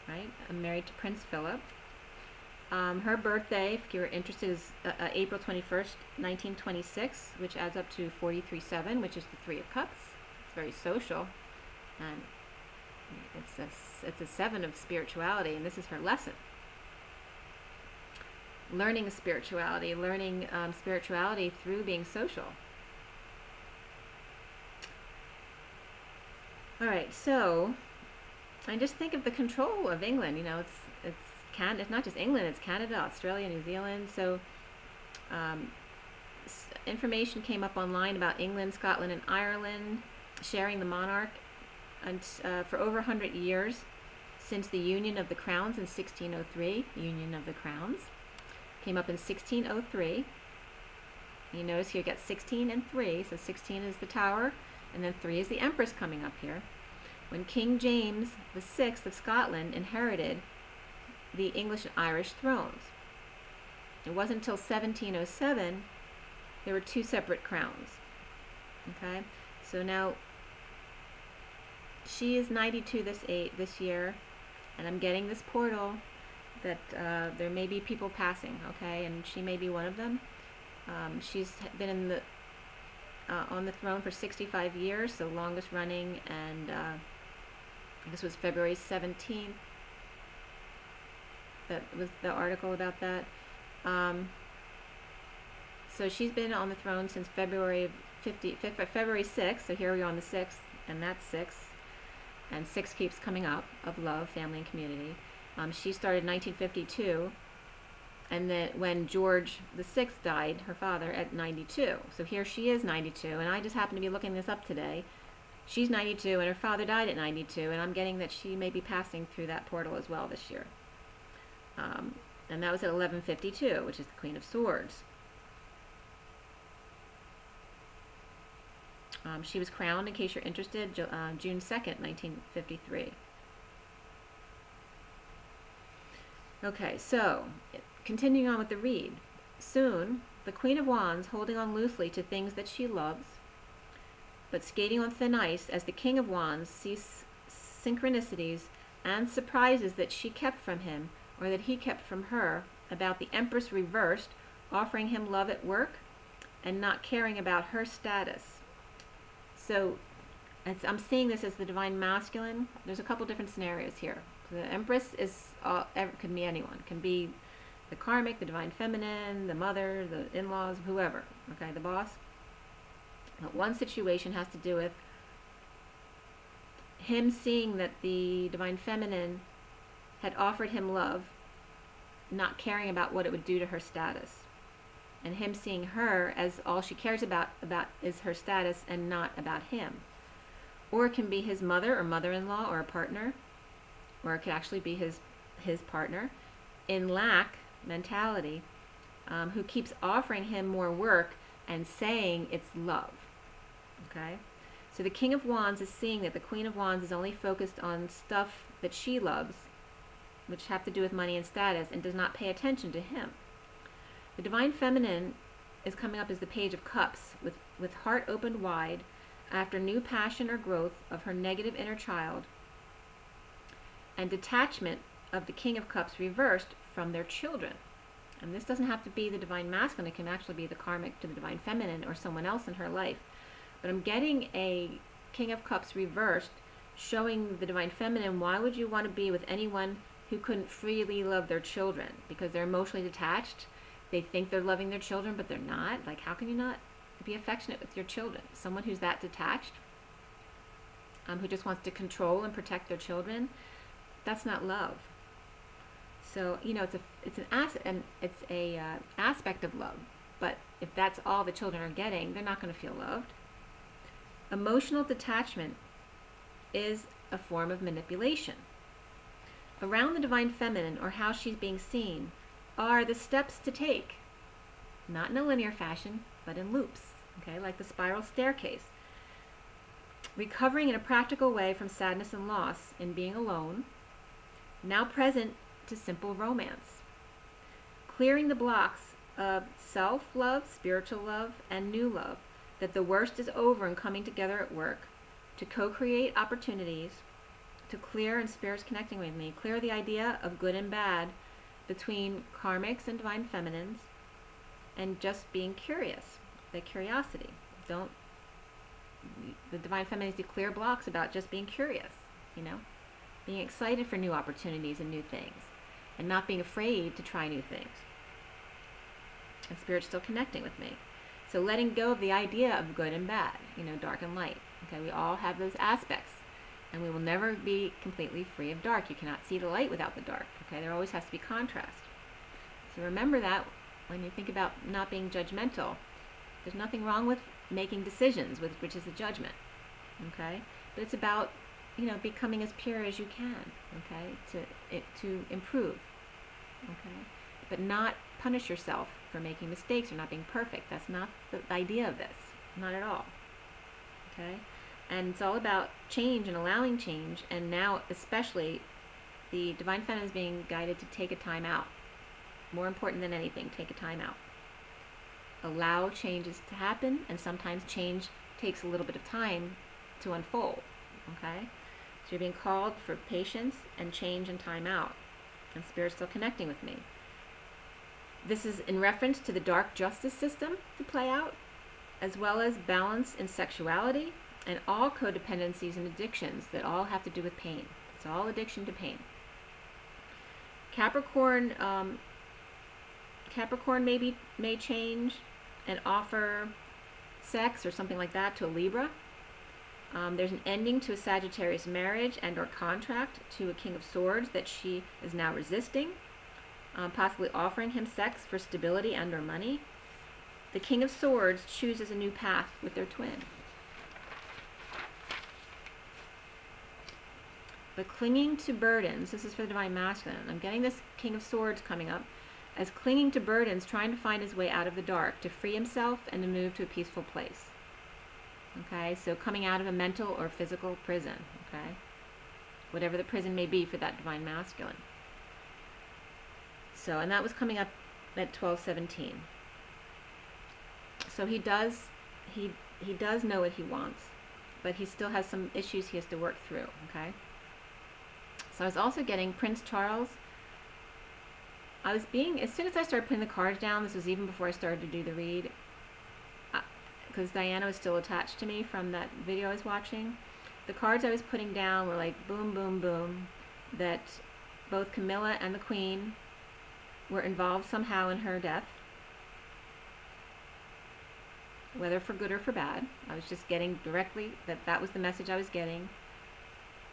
right? Married to Prince Philip. Her birthday, if you're interested, is April 21st, 1926, which adds up to 43-7, which is the Three of Cups. It's very social, and it's a 7 of spirituality, and this is her lesson. Learning spirituality through being social. All right, so I just think of the control of England. You know, it's not just England, it's Canada, Australia, New Zealand. So information came up online about England, Scotland, and Ireland sharing the monarch for over 100 years since the Union of the Crowns in 1603. Union of the Crowns came up in 1603. You notice here you got 16 and 3, so 16 is the Tower, and then 3 is the Empress coming up here. When King James VI of Scotland inherited the English and Irish thrones. It wasn't until 1707 there were 2 separate crowns. Okay, so now she is 92 this year, and I'm getting this portal that there may be people passing. Okay, and she may be one of them. She's been on the throne for 65 years, so longest running, and this was February 17th. That was the article about that. So she's been on the throne since February 6th, so here we are on the 6th, and that's 6, and 6 keeps coming up, of love, family, and community. She started in 1952, and then when George VI died, her father, at 92. So here she is 92, and I just happened to be looking this up today. She's 92, and her father died at 92, and I'm getting that she may be passing through that portal as well this year. And that was at 1152, which is the Queen of Swords. She was crowned, in case you're interested, June 2nd, 1953. Okay, so continuing on with the read. Soon, the Queen of Wands, holding on loosely to things that she loves, but skating on thin ice as the King of Wands sees synchronicities and surprises that she kept from him or that he kept from her about the Empress reversed, offering him love at work and not caring about her status. So I'm seeing this as the divine masculine. There's a couple different scenarios here. The Empress could be anyone. It can be the karmic, the divine feminine, the mother, the in-laws, whoever, okay, the boss. But one situation has to do with him seeing that the divine feminine had offered him love, not caring about what it would do to her status. And him seeing her as all she cares about is her status and not about him. Or it can be his mother or mother-in-law or a partner, or it could actually be his partner in lack mentality, who keeps offering him more work and saying it's love. Okay? So the King of Wands is seeing that the Queen of Wands is only focused on stuff that she loves, which have to do with money and status, and does not pay attention to him. The divine feminine is coming up as the Page of Cups, with heart opened wide after new passion or growth of her negative inner child, and detachment of the King of Cups reversed from their children. And this doesn't have to be the divine masculine. It can actually be the karmic to the divine feminine or someone else in her life. But I'm getting a King of Cups reversed, showing the divine feminine, why would you want to be with anyone who couldn't freely love their children? Because they're emotionally detached. They think they're loving their children, but they're not. Like, how can you not be affectionate with your children? Someone who's that detached, who just wants to control and protect their children, that's not love. So, you know, it's an aspect of love. But if that's all the children are getting, they're not going to feel loved. Emotional detachment is a form of manipulation. Around the divine feminine, or how she's being seen, are the steps to take, not in a linear fashion, but in loops, okay, like the spiral staircase. Recovering in a practical way from sadness and loss in being alone, now present to simple romance. Clearing the blocks of self-love, spiritual love, and new love, that the worst is over and coming together at work, to co-create opportunities, to clear, and Spirit's connecting with me, clear the idea of good and bad between karmics and divine feminines, and just being curious, the curiosity. The divine feminines do clear blocks about just being curious, you know, being excited for new opportunities and new things, and not being afraid to try new things. And Spirit's still connecting with me. So letting go of the idea of good and bad, you know, dark and light. Okay, we all have those aspects, and we will never be completely free of dark. You cannot see the light without the dark. Okay, there always has to be contrast. So remember that when you think about not being judgmental. There's nothing wrong with making decisions, which is a judgment. Okay, but it's about, you know, becoming as pure as you can. Okay, to improve. Okay, but not punish yourself for making mistakes or not being perfect. That's not the idea of this. Not at all. Okay? And it's all about change and allowing change, and now especially the divine feminine is being guided to take a time out. More important than anything, take a time out. Allow changes to happen, and sometimes change takes a little bit of time to unfold. Okay? So you're being called for patience and change and time out. And Spirit's still connecting with me. This is in reference to the dark justice system to play out, as well as balance in sexuality and all codependencies and addictions that all have to do with pain. It's all addiction to pain. Capricorn may change and offer sex or something like that to a Libra. There's an ending to a Sagittarius marriage and or contract to a King of Swords that she is now resisting. Possibly offering him sex for stability and or money. The King of Swords chooses a new path with their twin. But clinging to burdens, this is for the divine masculine. I'm getting this King of Swords coming up as clinging to burdens, trying to find his way out of the dark, to free himself and to move to a peaceful place. Okay, so coming out of a mental or physical prison, okay? Whatever the prison may be for that divine masculine. So, and that was coming up at 12:17. So he does know what he wants, but he still has some issues he has to work through, okay? So I was also getting Prince Charles. As soon as I started putting the cards down, this was even before I started to do the read, because Diana was still attached to me from that video I was watching. The cards I was putting down were like boom, boom, boom, that both Camilla and the Queen were involved somehow in her death, whether for good or for bad. I was just getting directly that was the message I was getting,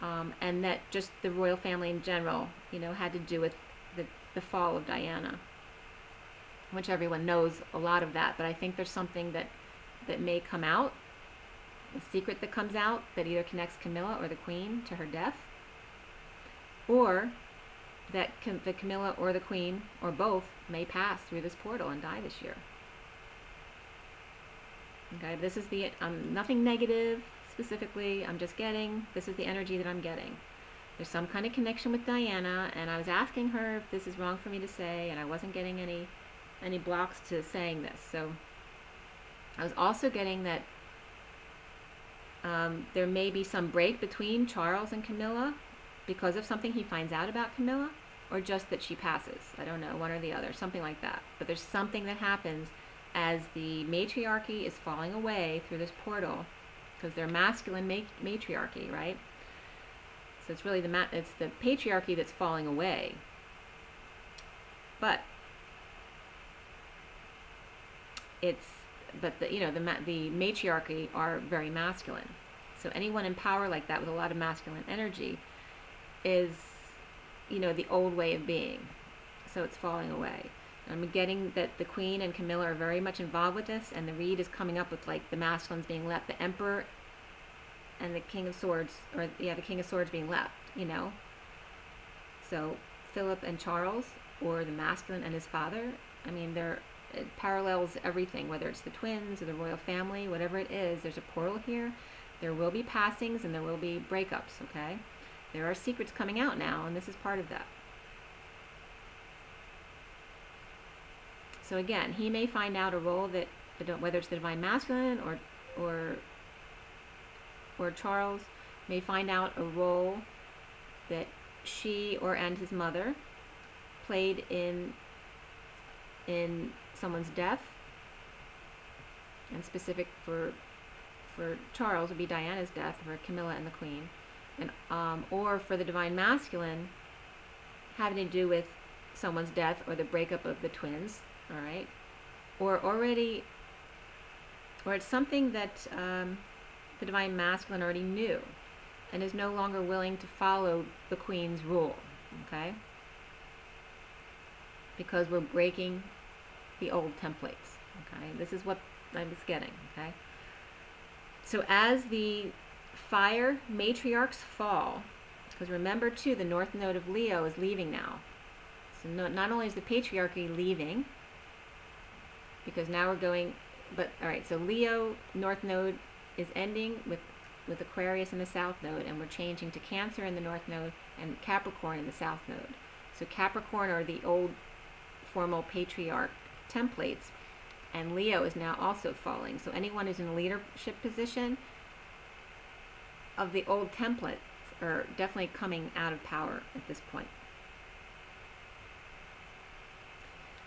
and that just the royal family in general, you know, had to do with the fall of Diana, which everyone knows a lot of that, but I think there's something that may come out, a secret that comes out that either connects Camilla or the Queen to her death, or that the Camilla or the Queen or both may pass through this portal and die this year. Okay, this is the nothing negative specifically. I'm just getting, this is the energy that I'm getting. There's some kind of connection with Diana, and I was asking her if this is wrong for me to say, and I wasn't getting any blocks to saying this. So I was also getting that there may be some break between Charles and Camilla because of something he finds out about Camilla, or just that she passes. I don't know, one or the other, something like that. But there's something that happens as the matriarchy is falling away through this portal, because they're masculine matriarchy, right? So it's really it's the patriarchy that's falling away. But the matriarchy are very masculine. So anyone in power like that with a lot of masculine energy is, you know, the old way of being. So it's falling away. I'm getting that the Queen and Camilla are very much involved with this, and the read is coming up with like the masculines being left, the Emperor and the King of Swords, or yeah, the King of Swords being left, you know. So Philip and Charles, or the masculine and his father, I mean, it parallels everything, whether it's the twins or the royal family, whatever it is. There's a portal here. There will be passings and there will be breakups, okay? There are secrets coming out now, and this is part of that. So again, he may find out a role that, whether it's the divine masculine or Charles may find out a role that she and his mother played in someone's death, and specific for Charles would be Diana's death, for Camilla and the Queen, and or for the divine masculine having to do with someone's death or the breakup of the twins, all right, or it's something that the divine masculine already knew and is no longer willing to follow the Queen's rule, okay? Because we're breaking the old templates, okay? This is what I was getting, okay? So as the fire matriarchs fall, because remember too, the North Node of Leo is leaving now. So not only is the patriarchy leaving, because now we're going, but all right, so Leo North Node is ending with Aquarius in the South Node, and we're changing to Cancer in the North Node and Capricorn in the South Node. So Capricorn are the old formal patriarch templates, and Leo is now also falling. So anyone who's in a leadership position of the old templates are definitely coming out of power at this point.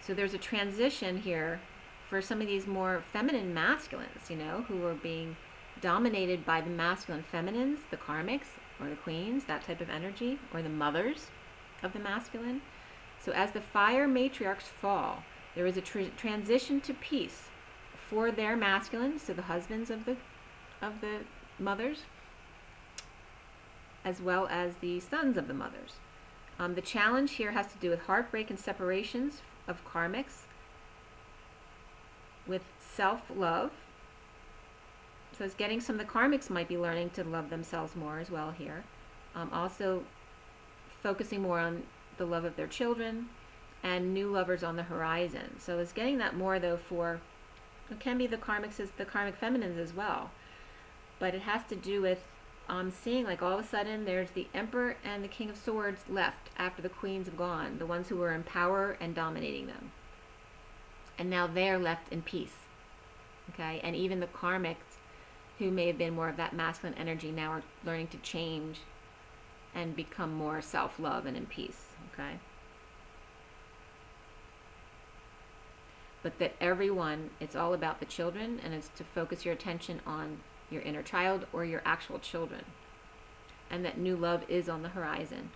So there's a transition here for some of these more feminine masculines, you know, who are being dominated by the masculine feminines, the karmics or the queens, that type of energy, or the mothers of the masculine. So as the fire matriarchs fall, there is a transition to peace for their masculines, so the husbands of the mothers, as well as the sons of the mothers. The challenge here has to do with heartbreak and separations of karmics, with self-love. So it's getting some of the karmics might be learning to love themselves more as well here. Also focusing more on the love of their children, and new lovers on the horizon. So it's getting that more though for, it can be the karmics, as the karmic feminines as well, but it has to do with seeing like all of a sudden there's the Emperor and the King of Swords left after the queens have gone, the ones who were in power and dominating them, and now they're left in peace, okay? And even the karmics who may have been more of that masculine energy now are learning to change and become more self-love and in peace, okay? But that everyone, it's all about the children, and it's to focus your attention on your inner child or your actual children. And that new love is on the horizon.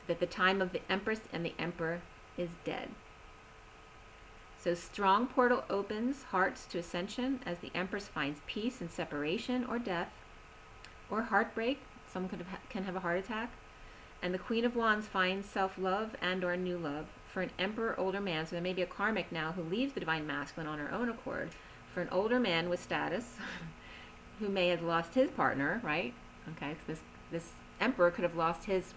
That the time of the Empress and the Emperor is dead. So strong portal opens hearts to ascension as the Empress finds peace in separation or death or heartbreak. Someone can have a heart attack. And the Queen of Wands finds self-love and or new love. For an Emperor, older man, so there may be a Karmic now who leaves the Divine Masculine on her own accord. For an older man with status who may have lost his partner, right? Okay, so this Emperor could have lost his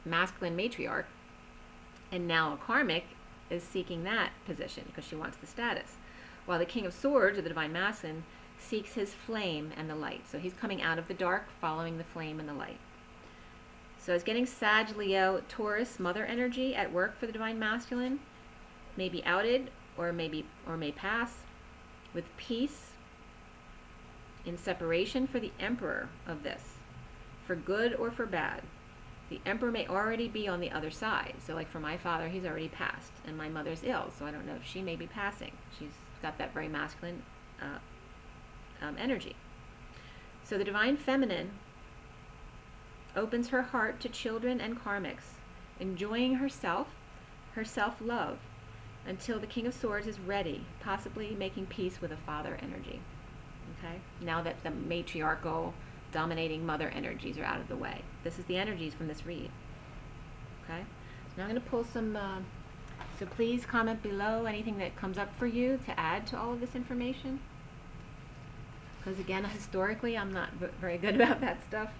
masculine matriarch, and now a Karmic is seeking that position because she wants the status. While the King of Swords, or the Divine Masculine, seeks his flame and the light. So he's coming out of the dark, following the flame and the light. So it's getting Sag, Leo, Taurus, mother energy at work for the Divine Masculine. May be outed or may pass with peace in separation for the Emperor of this, for good or for bad. The Emperor may already be on the other side. So like for my father, he's already passed, and my mother's ill, so I don't know if she may be passing. She's got that very masculine energy. So the Divine Feminine opens her heart to children and Karmics, enjoying herself, her self-love, until the King of Swords is ready, possibly making peace with a father energy. Okay? Now that the matriarchal, dominating mother energies are out of the way. This is the energies from this read. Okay? So now I'm going to pull some, so please comment below anything that comes up for you to add to all of this information. Because again, historically, I'm not very good about that stuff.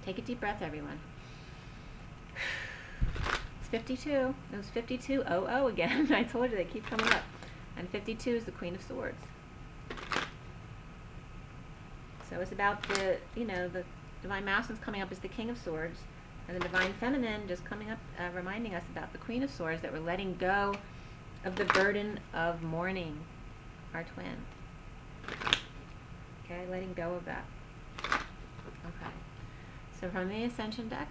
Take a deep breath, everyone. It's 52. It was 5200 again. I told you they keep coming up. And 52 is the Queen of Swords. So it's about the, the Divine Masculine coming up as the King of Swords, and the Divine Feminine just coming up, reminding us about the Queen of Swords, that we're letting go of the burden of mourning our twin. Okay, letting go of that. Okay. So from the Ascension deck,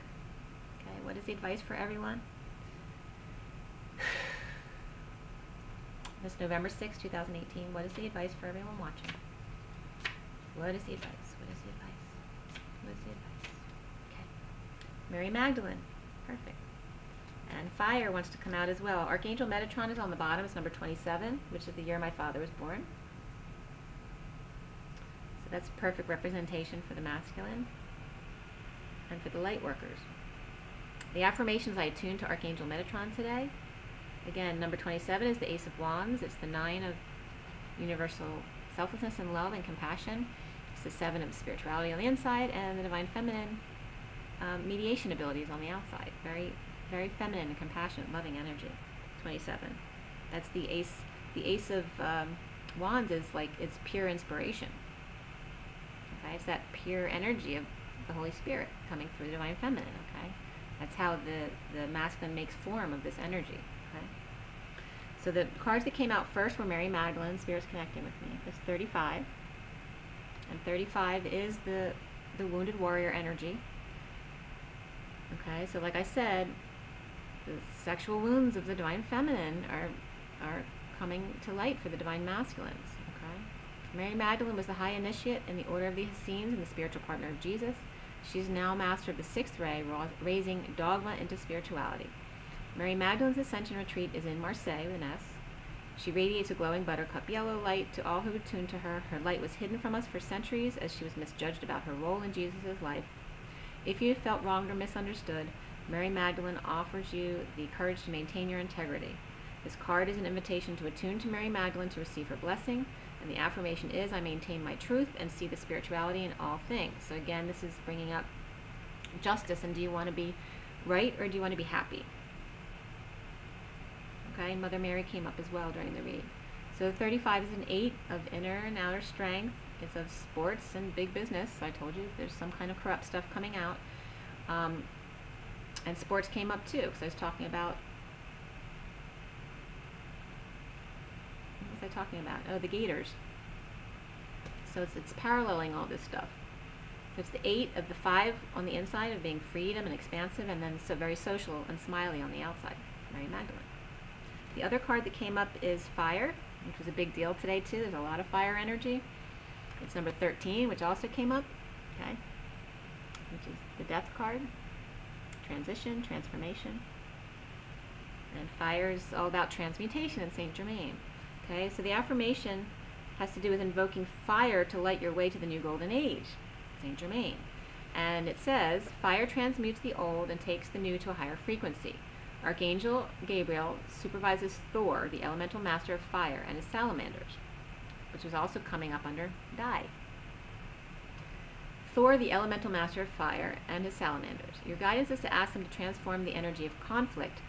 okay, what is the advice for everyone? This November 6, 2018, what is the advice for everyone watching? What is the advice? What is the advice? What is the advice? Okay. Mary Magdalene. Perfect. And fire wants to come out as well. Archangel Metatron is on the bottom. It's number 27, which is the year my father was born. So that's a perfect representation for the masculine and for the light workers. The affirmations I attuned to Archangel Metatron today. Again, number 27 is the Ace of Wands. It's the 9 of universal selflessness and love and compassion. It's the 7 of spirituality on the inside, and the Divine Feminine mediation abilities on the outside. Very, very feminine and compassionate, loving energy. 27. That's the Ace. The Ace of Wands is like, it's pure inspiration. Okay, it's that pure energy of the Holy Spirit coming through the Divine Feminine. Okay, that's how the masculine makes form of this energy. Okay, so the cards that came out first were Mary Magdalene, Spirit's connecting with me. That's 35, and 35 is the wounded warrior energy. Okay, so like I said, the sexual wounds of the Divine Feminine are coming to light for the Divine Masculines. Okay, Mary Magdalene was the high initiate in the Order of the Essenes and the spiritual partner of Jesus. She's now master of the 6th ray, raising dogma into spirituality. Mary Magdalene's Ascension Retreat is in Marseille with an S. She radiates a glowing buttercup yellow light to all who attune to her. Her light was hidden from us for centuries as she was misjudged about her role in Jesus' life. If you felt wronged or misunderstood, Mary Magdalene offers you the courage to maintain your integrity. This card is an invitation to attune to Mary Magdalene to receive her blessing, and the affirmation is, I maintain my truth and see the spirituality in all things. So again, this is bringing up justice, and do you want to be right or do you want to be happy? Okay, Mother Mary came up as well during the read. So 35 is an 8 of inner and outer strength. It's of sports and big business. I told you there's some kind of corrupt stuff coming out. And sports came up too, because I was talking about, what was I talking about? Oh, the Gators. So it's paralleling all this stuff. So it's the 8 of the 5 on the inside of being freedom and expansive, and then so very social and smiley on the outside. Mary Magdalene. The other card that came up is fire, which was a big deal today too. There's a lot of fire energy. It's number 13, which also came up, okay, which is the death card. Transition, transformation. And fire is all about transmutation in Saint Germain. Okay, so the affirmation has to do with invoking fire to light your way to the new golden age, Saint Germain. And it says, fire transmutes the old and takes the new to a higher frequency. Archangel Gabriel supervises Thor, the elemental master of fire, and his salamanders, which was also coming up under Dai. Thor, the elemental master of fire, and his salamanders. Your guidance is to ask them to transform the energy of conflict,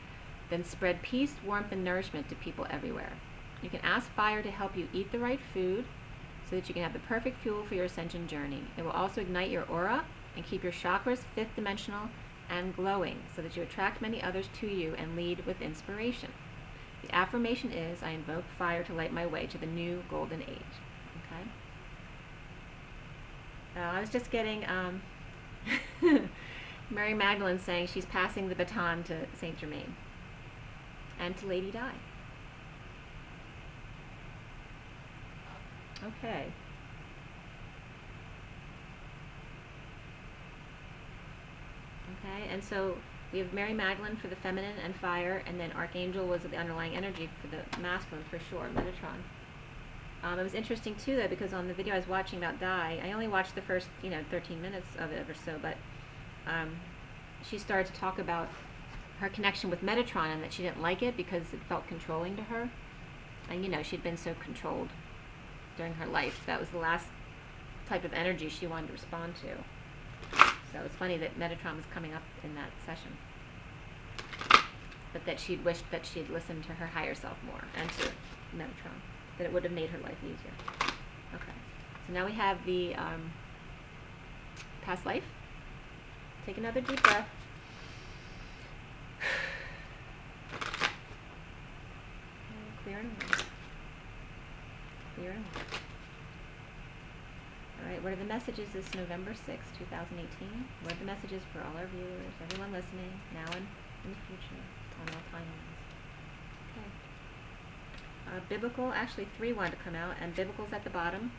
then spread peace, warmth, and nourishment to people everywhere. You can ask fire to help you eat the right food so that you can have the perfect fuel for your ascension journey. It will also ignite your aura and keep your chakras fifth dimensional and glowing so that you attract many others to you and lead with inspiration. The affirmation is, I invoke fire to light my way to the new golden age. Okay? I was just getting Mary Magdalene saying she's passing the baton to Saint Germain and to Lady Di. Okay. Okay, and so we have Mary Magdalene for the feminine and fire, and then Archangel was the underlying energy for the masculine for sure, Metatron. It was interesting too though, because on the video I was watching about Di, I only watched the first 13 minutes of it or so, but she started to talk about her connection with Metatron and that she didn't like it because it felt controlling to her. And she'd been so controlled during her life. That was the last type of energy she wanted to respond to. So it's funny that Metatron was coming up in that session. But that she'd wished that she'd listened to her higher self more and to Metatron. That it would have made her life easier. Okay. So now we have the past life. Take another deep breath. Clear and away. Clear and away. Alright, what are the messages this November 6, 2018? What are the messages for all our viewers, everyone listening, now and in the future, on all timelines? Okay. Biblical, actually 3 wanted to come out, and biblical's at the bottom.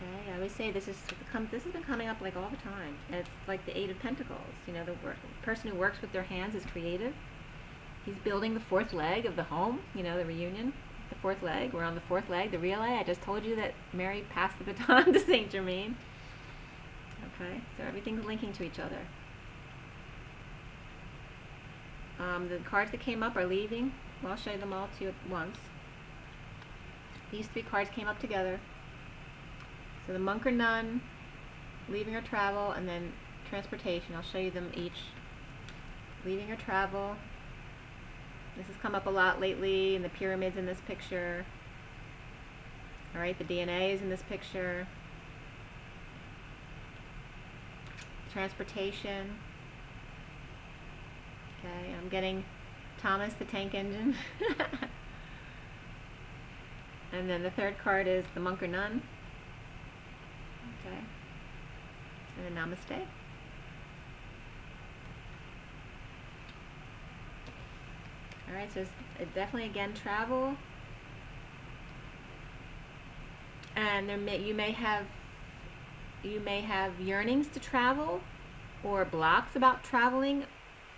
Okay, I always say this has been coming up like all the time. It's like the 8 of Pentacles. The person who works with their hands is creative. He's building the 4th leg of the home, the reunion. The 4th leg. We're on the 4th leg, the relay. I just told you that Mary passed the baton to Saint Germain. Okay, so everything's linking to each other. The cards that came up are leaving. Well, I'll show you them all to you at once. These 3 cards came up together. So the monk or nun, leaving or travel, and then transportation. I'll show you them each. Leaving or travel. This has come up a lot lately, and the pyramid's in this picture. Alright, the DNA is in this picture. Transportation. Okay, I'm getting Thomas the Tank Engine. And then the 3rd card is the monk or nun. Okay. And then namaste. Alright, so it's definitely again travel. And you may have yearnings to travel or blocks about traveling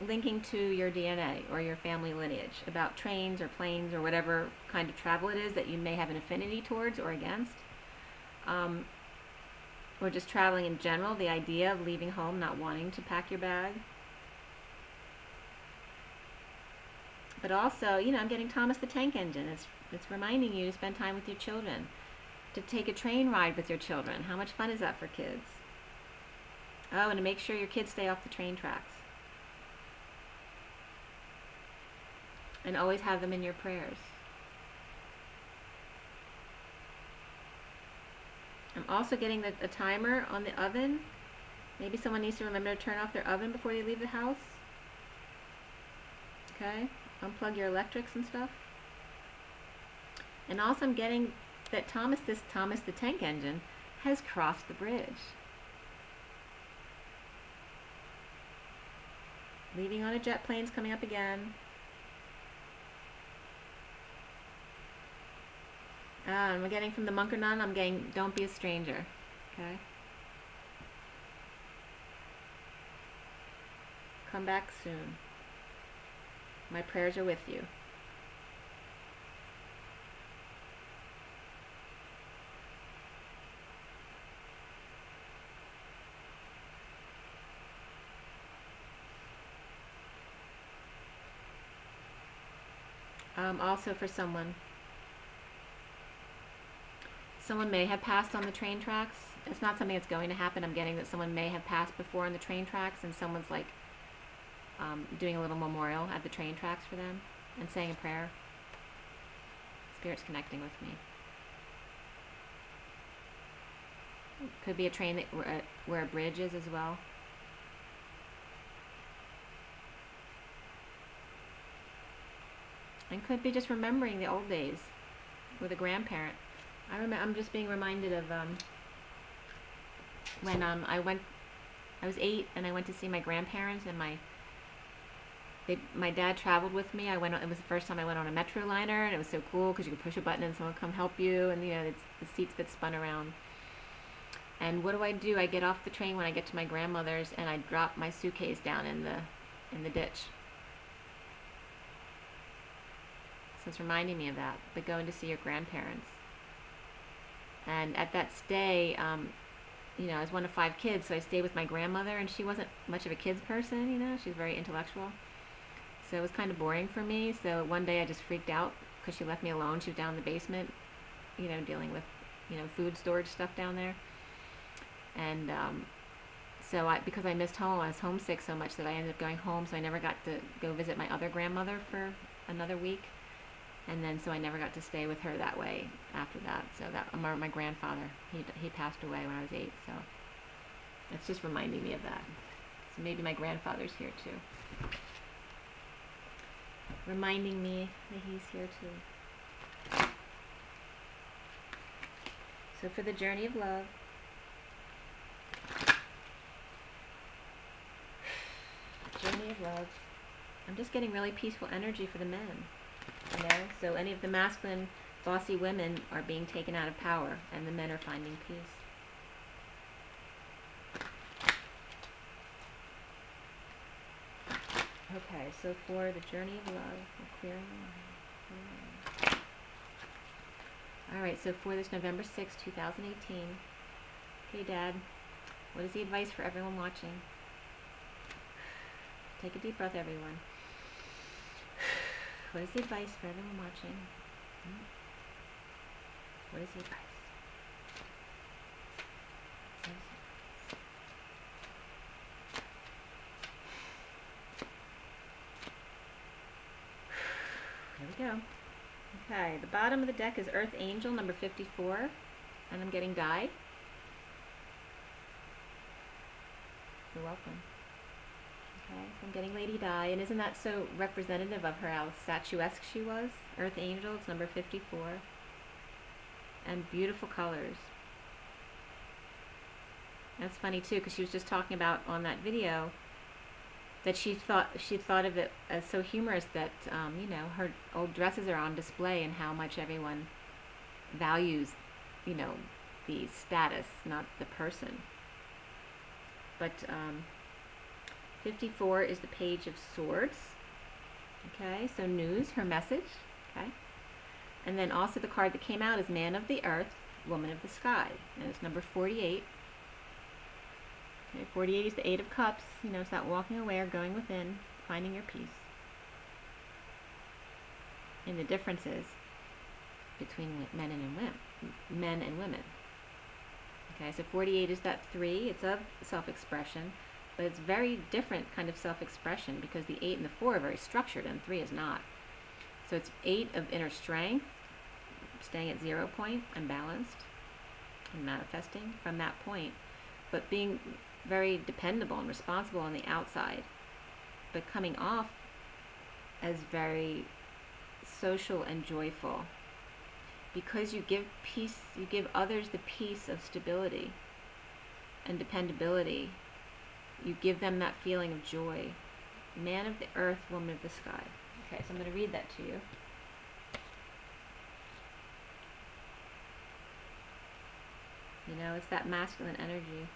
linking to your DNA or your family lineage about trains or planes or whatever kind of travel it is that you may have an affinity towards or against. Or just traveling in general, the idea of leaving home, not wanting to pack your bag. But also, I'm getting Thomas the Tank Engine. It's reminding you to spend time with your children, to take a train ride with your children. How much fun is that for kids? Oh, and to make sure your kids stay off the train tracks. And always have them in your prayers. I'm also getting a timer on the oven. Maybe someone needs to remember to turn off their oven before they leave the house. Okay? Unplug your electrics and stuff. And also I'm getting that Thomas the Tank Engine has crossed the bridge. Leaving on a jet plane's coming up again. And we're getting from the monk or nun, I'm getting don't be a stranger. Okay? Come back soon. My prayers are with you. Also for someone may have passed on the train tracks. It's not something that's going to happen. I'm getting that someone may have passed before on the train tracks, and someone's like doing a little memorial at the train tracks for them and saying a prayer. Spirit's connecting with me. Could be a train that where a bridge is as well. And could be just remembering the old days with a grandparent. I'm just being reminded of when I was 8 and I went to see my grandparents, and my dad traveled with me. It was the first time I went on a Metroliner, and it was so cool because you could push a button and someone would come help you, and it's the seats that spun around. And what do? I get off the train when I get to my grandmother's, and I drop my suitcase down in the ditch. So it's reminding me of that, but going to see your grandparents. And at that stay, I was one of 5 kids, so I stayed with my grandmother, and she wasn't much of a kids person, she's very intellectual. So it was kind of boring for me. So one day I just freaked out because she left me alone. She was down in the basement, dealing with, food storage stuff down there. And so because I missed home, I was homesick so much that I ended up going home, so I never got to go visit my other grandmother for another week. And then so I never got to stay with her that way after that. So my grandfather, he passed away when I was 8, so it's just reminding me of that. So maybe my grandfather's here too, reminding me that he's here too. So for the journey of love, I'm just getting really peaceful energy for the men. So any of the masculine, bossy women are being taken out of power, and the men are finding peace. Okay, so for the journey of love, we're clearing the line. Alright, so for this November 6, 2018, okay, Dad, what is the advice for everyone watching? Take a deep breath, everyone. What is the advice for everyone watching? What is the advice? Here we go. Okay, the bottom of the deck is Earth Angel, number 54, and I'm getting Di. You're welcome. Okay, so I'm getting Lady Di, and isn't that so representative of her, how statuesque she was? Earth Angel, it's number 54. And beautiful colors. That's funny too, because she was just talking about on that video that she thought of it as so humorous that her old dresses are on display, and how much everyone values, the status, not the person. But 54 is the Page of Swords. Okay, so news, her message. Okay, and then also the card that came out is Man of the Earth, Woman of the Sky, and it's number 48. Okay, 48 is the 8 of Cups. It's not walking away or going within, finding your peace. And the differences between men and women. Okay, so 48 is that 3. It's of self-expression. But it's very different kind of self-expression, because the 8 and the 4 are very structured and 3 is not. So it's 8 of inner strength, staying at 0 point and balanced and manifesting from that point, but being very dependable and responsible on the outside, but coming off as very social and joyful. because you give peace, you give others the peace of stability and dependability. You give them that feeling of joy. Man of the earth, woman of the sky. Okay, so I'm going to read that to you. You know, it's that masculine energy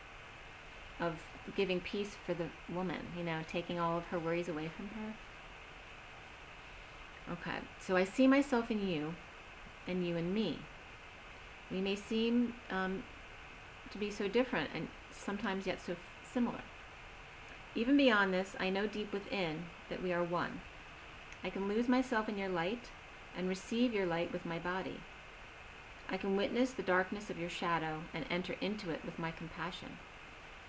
of giving peace for the woman, you know, taking all of her worries away from her. Okay, so I see myself in you, and you in me. We may seem to be so different, and sometimes yet so similar. Even beyond this, I know deep within that we are one. I can lose myself in your light and receive your light with my body. I can witness the darkness of your shadow and enter into it with my compassion.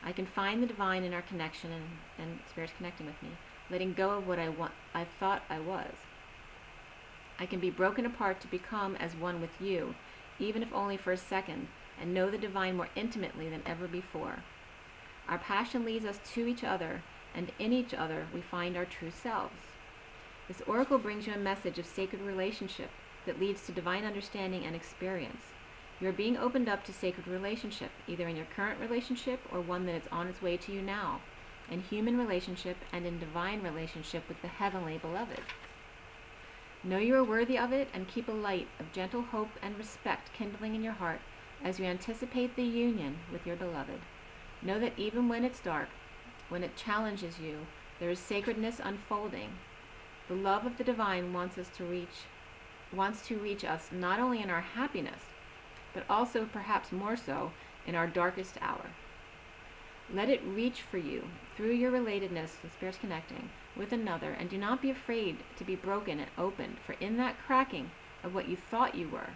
I can find the divine in our connection and Spirit's connecting with me, letting go of what I thought I was. I can be broken apart to become as one with you, even if only for a second, and know the divine more intimately than ever before. Our passion leads us to each other, and in each other we find our true selves. This oracle brings you a message of sacred relationship that leads to divine understanding and experience. You are being opened up to sacred relationship, either in your current relationship or one that is on its way to you now, in human relationship and in divine relationship with the heavenly beloved. Know you are worthy of it, and keep a light of gentle hope and respect kindling in your heart as you anticipate the union with your beloved. Know that even when it's dark, when it challenges you, there is sacredness unfolding. The love of the divine wants to reach us not only in our happiness, but also perhaps more so in our darkest hour. Let it reach for you through your relatedness, the Spirit's connecting, with another, and do not be afraid to be broken and opened, for in that cracking of what you thought you were,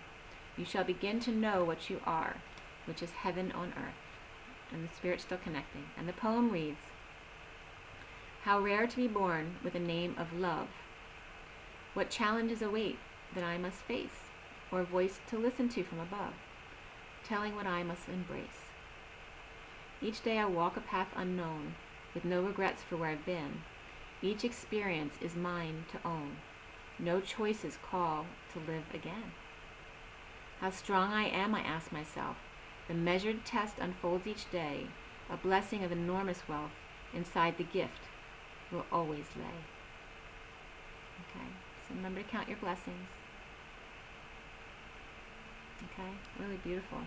you shall begin to know what you are, which is heaven on earth. And the Spirit's still connecting. And the poem reads, how rare to be born with a name of love. What challenges await that I must face, or a voice to listen to from above, telling what I must embrace. Each day I walk a path unknown, with no regrets for where I've been. Each experience is mine to own. No choices call to live again. How strong I am, I ask myself. The measured test unfolds each day. A blessing of enormous wealth inside the gift will always lay. Okay, so remember to count your blessings. Okay, really beautiful.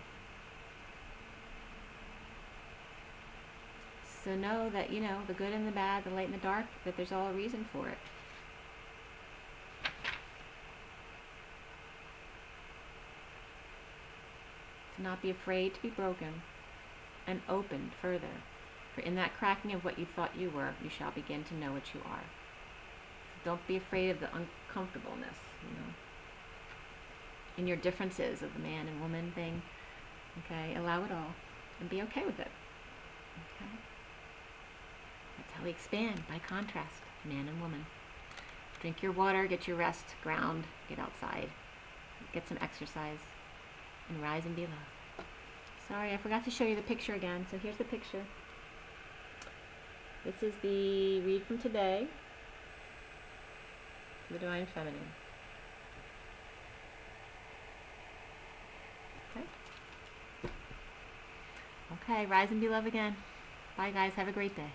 So know that, you know, the good and the bad, the light and the dark, that there's all a reason for it. To not be afraid to be broken and opened further. For in that cracking of what you thought you were, you shall begin to know what you are. So don't be afraid of the uncomfortableness, you know. In your differences of the man and woman thing, okay, allow it all and be okay with it. Okay. That's how we expand, by contrast, man and woman. Drink your water, get your rest, ground, get outside, get some exercise, and rise and be love. Sorry, I forgot to show you the picture again. So here's the picture. This is the read from today, the Divine Feminine. Okay. Okay, rise and be love again. Bye guys, have a great day.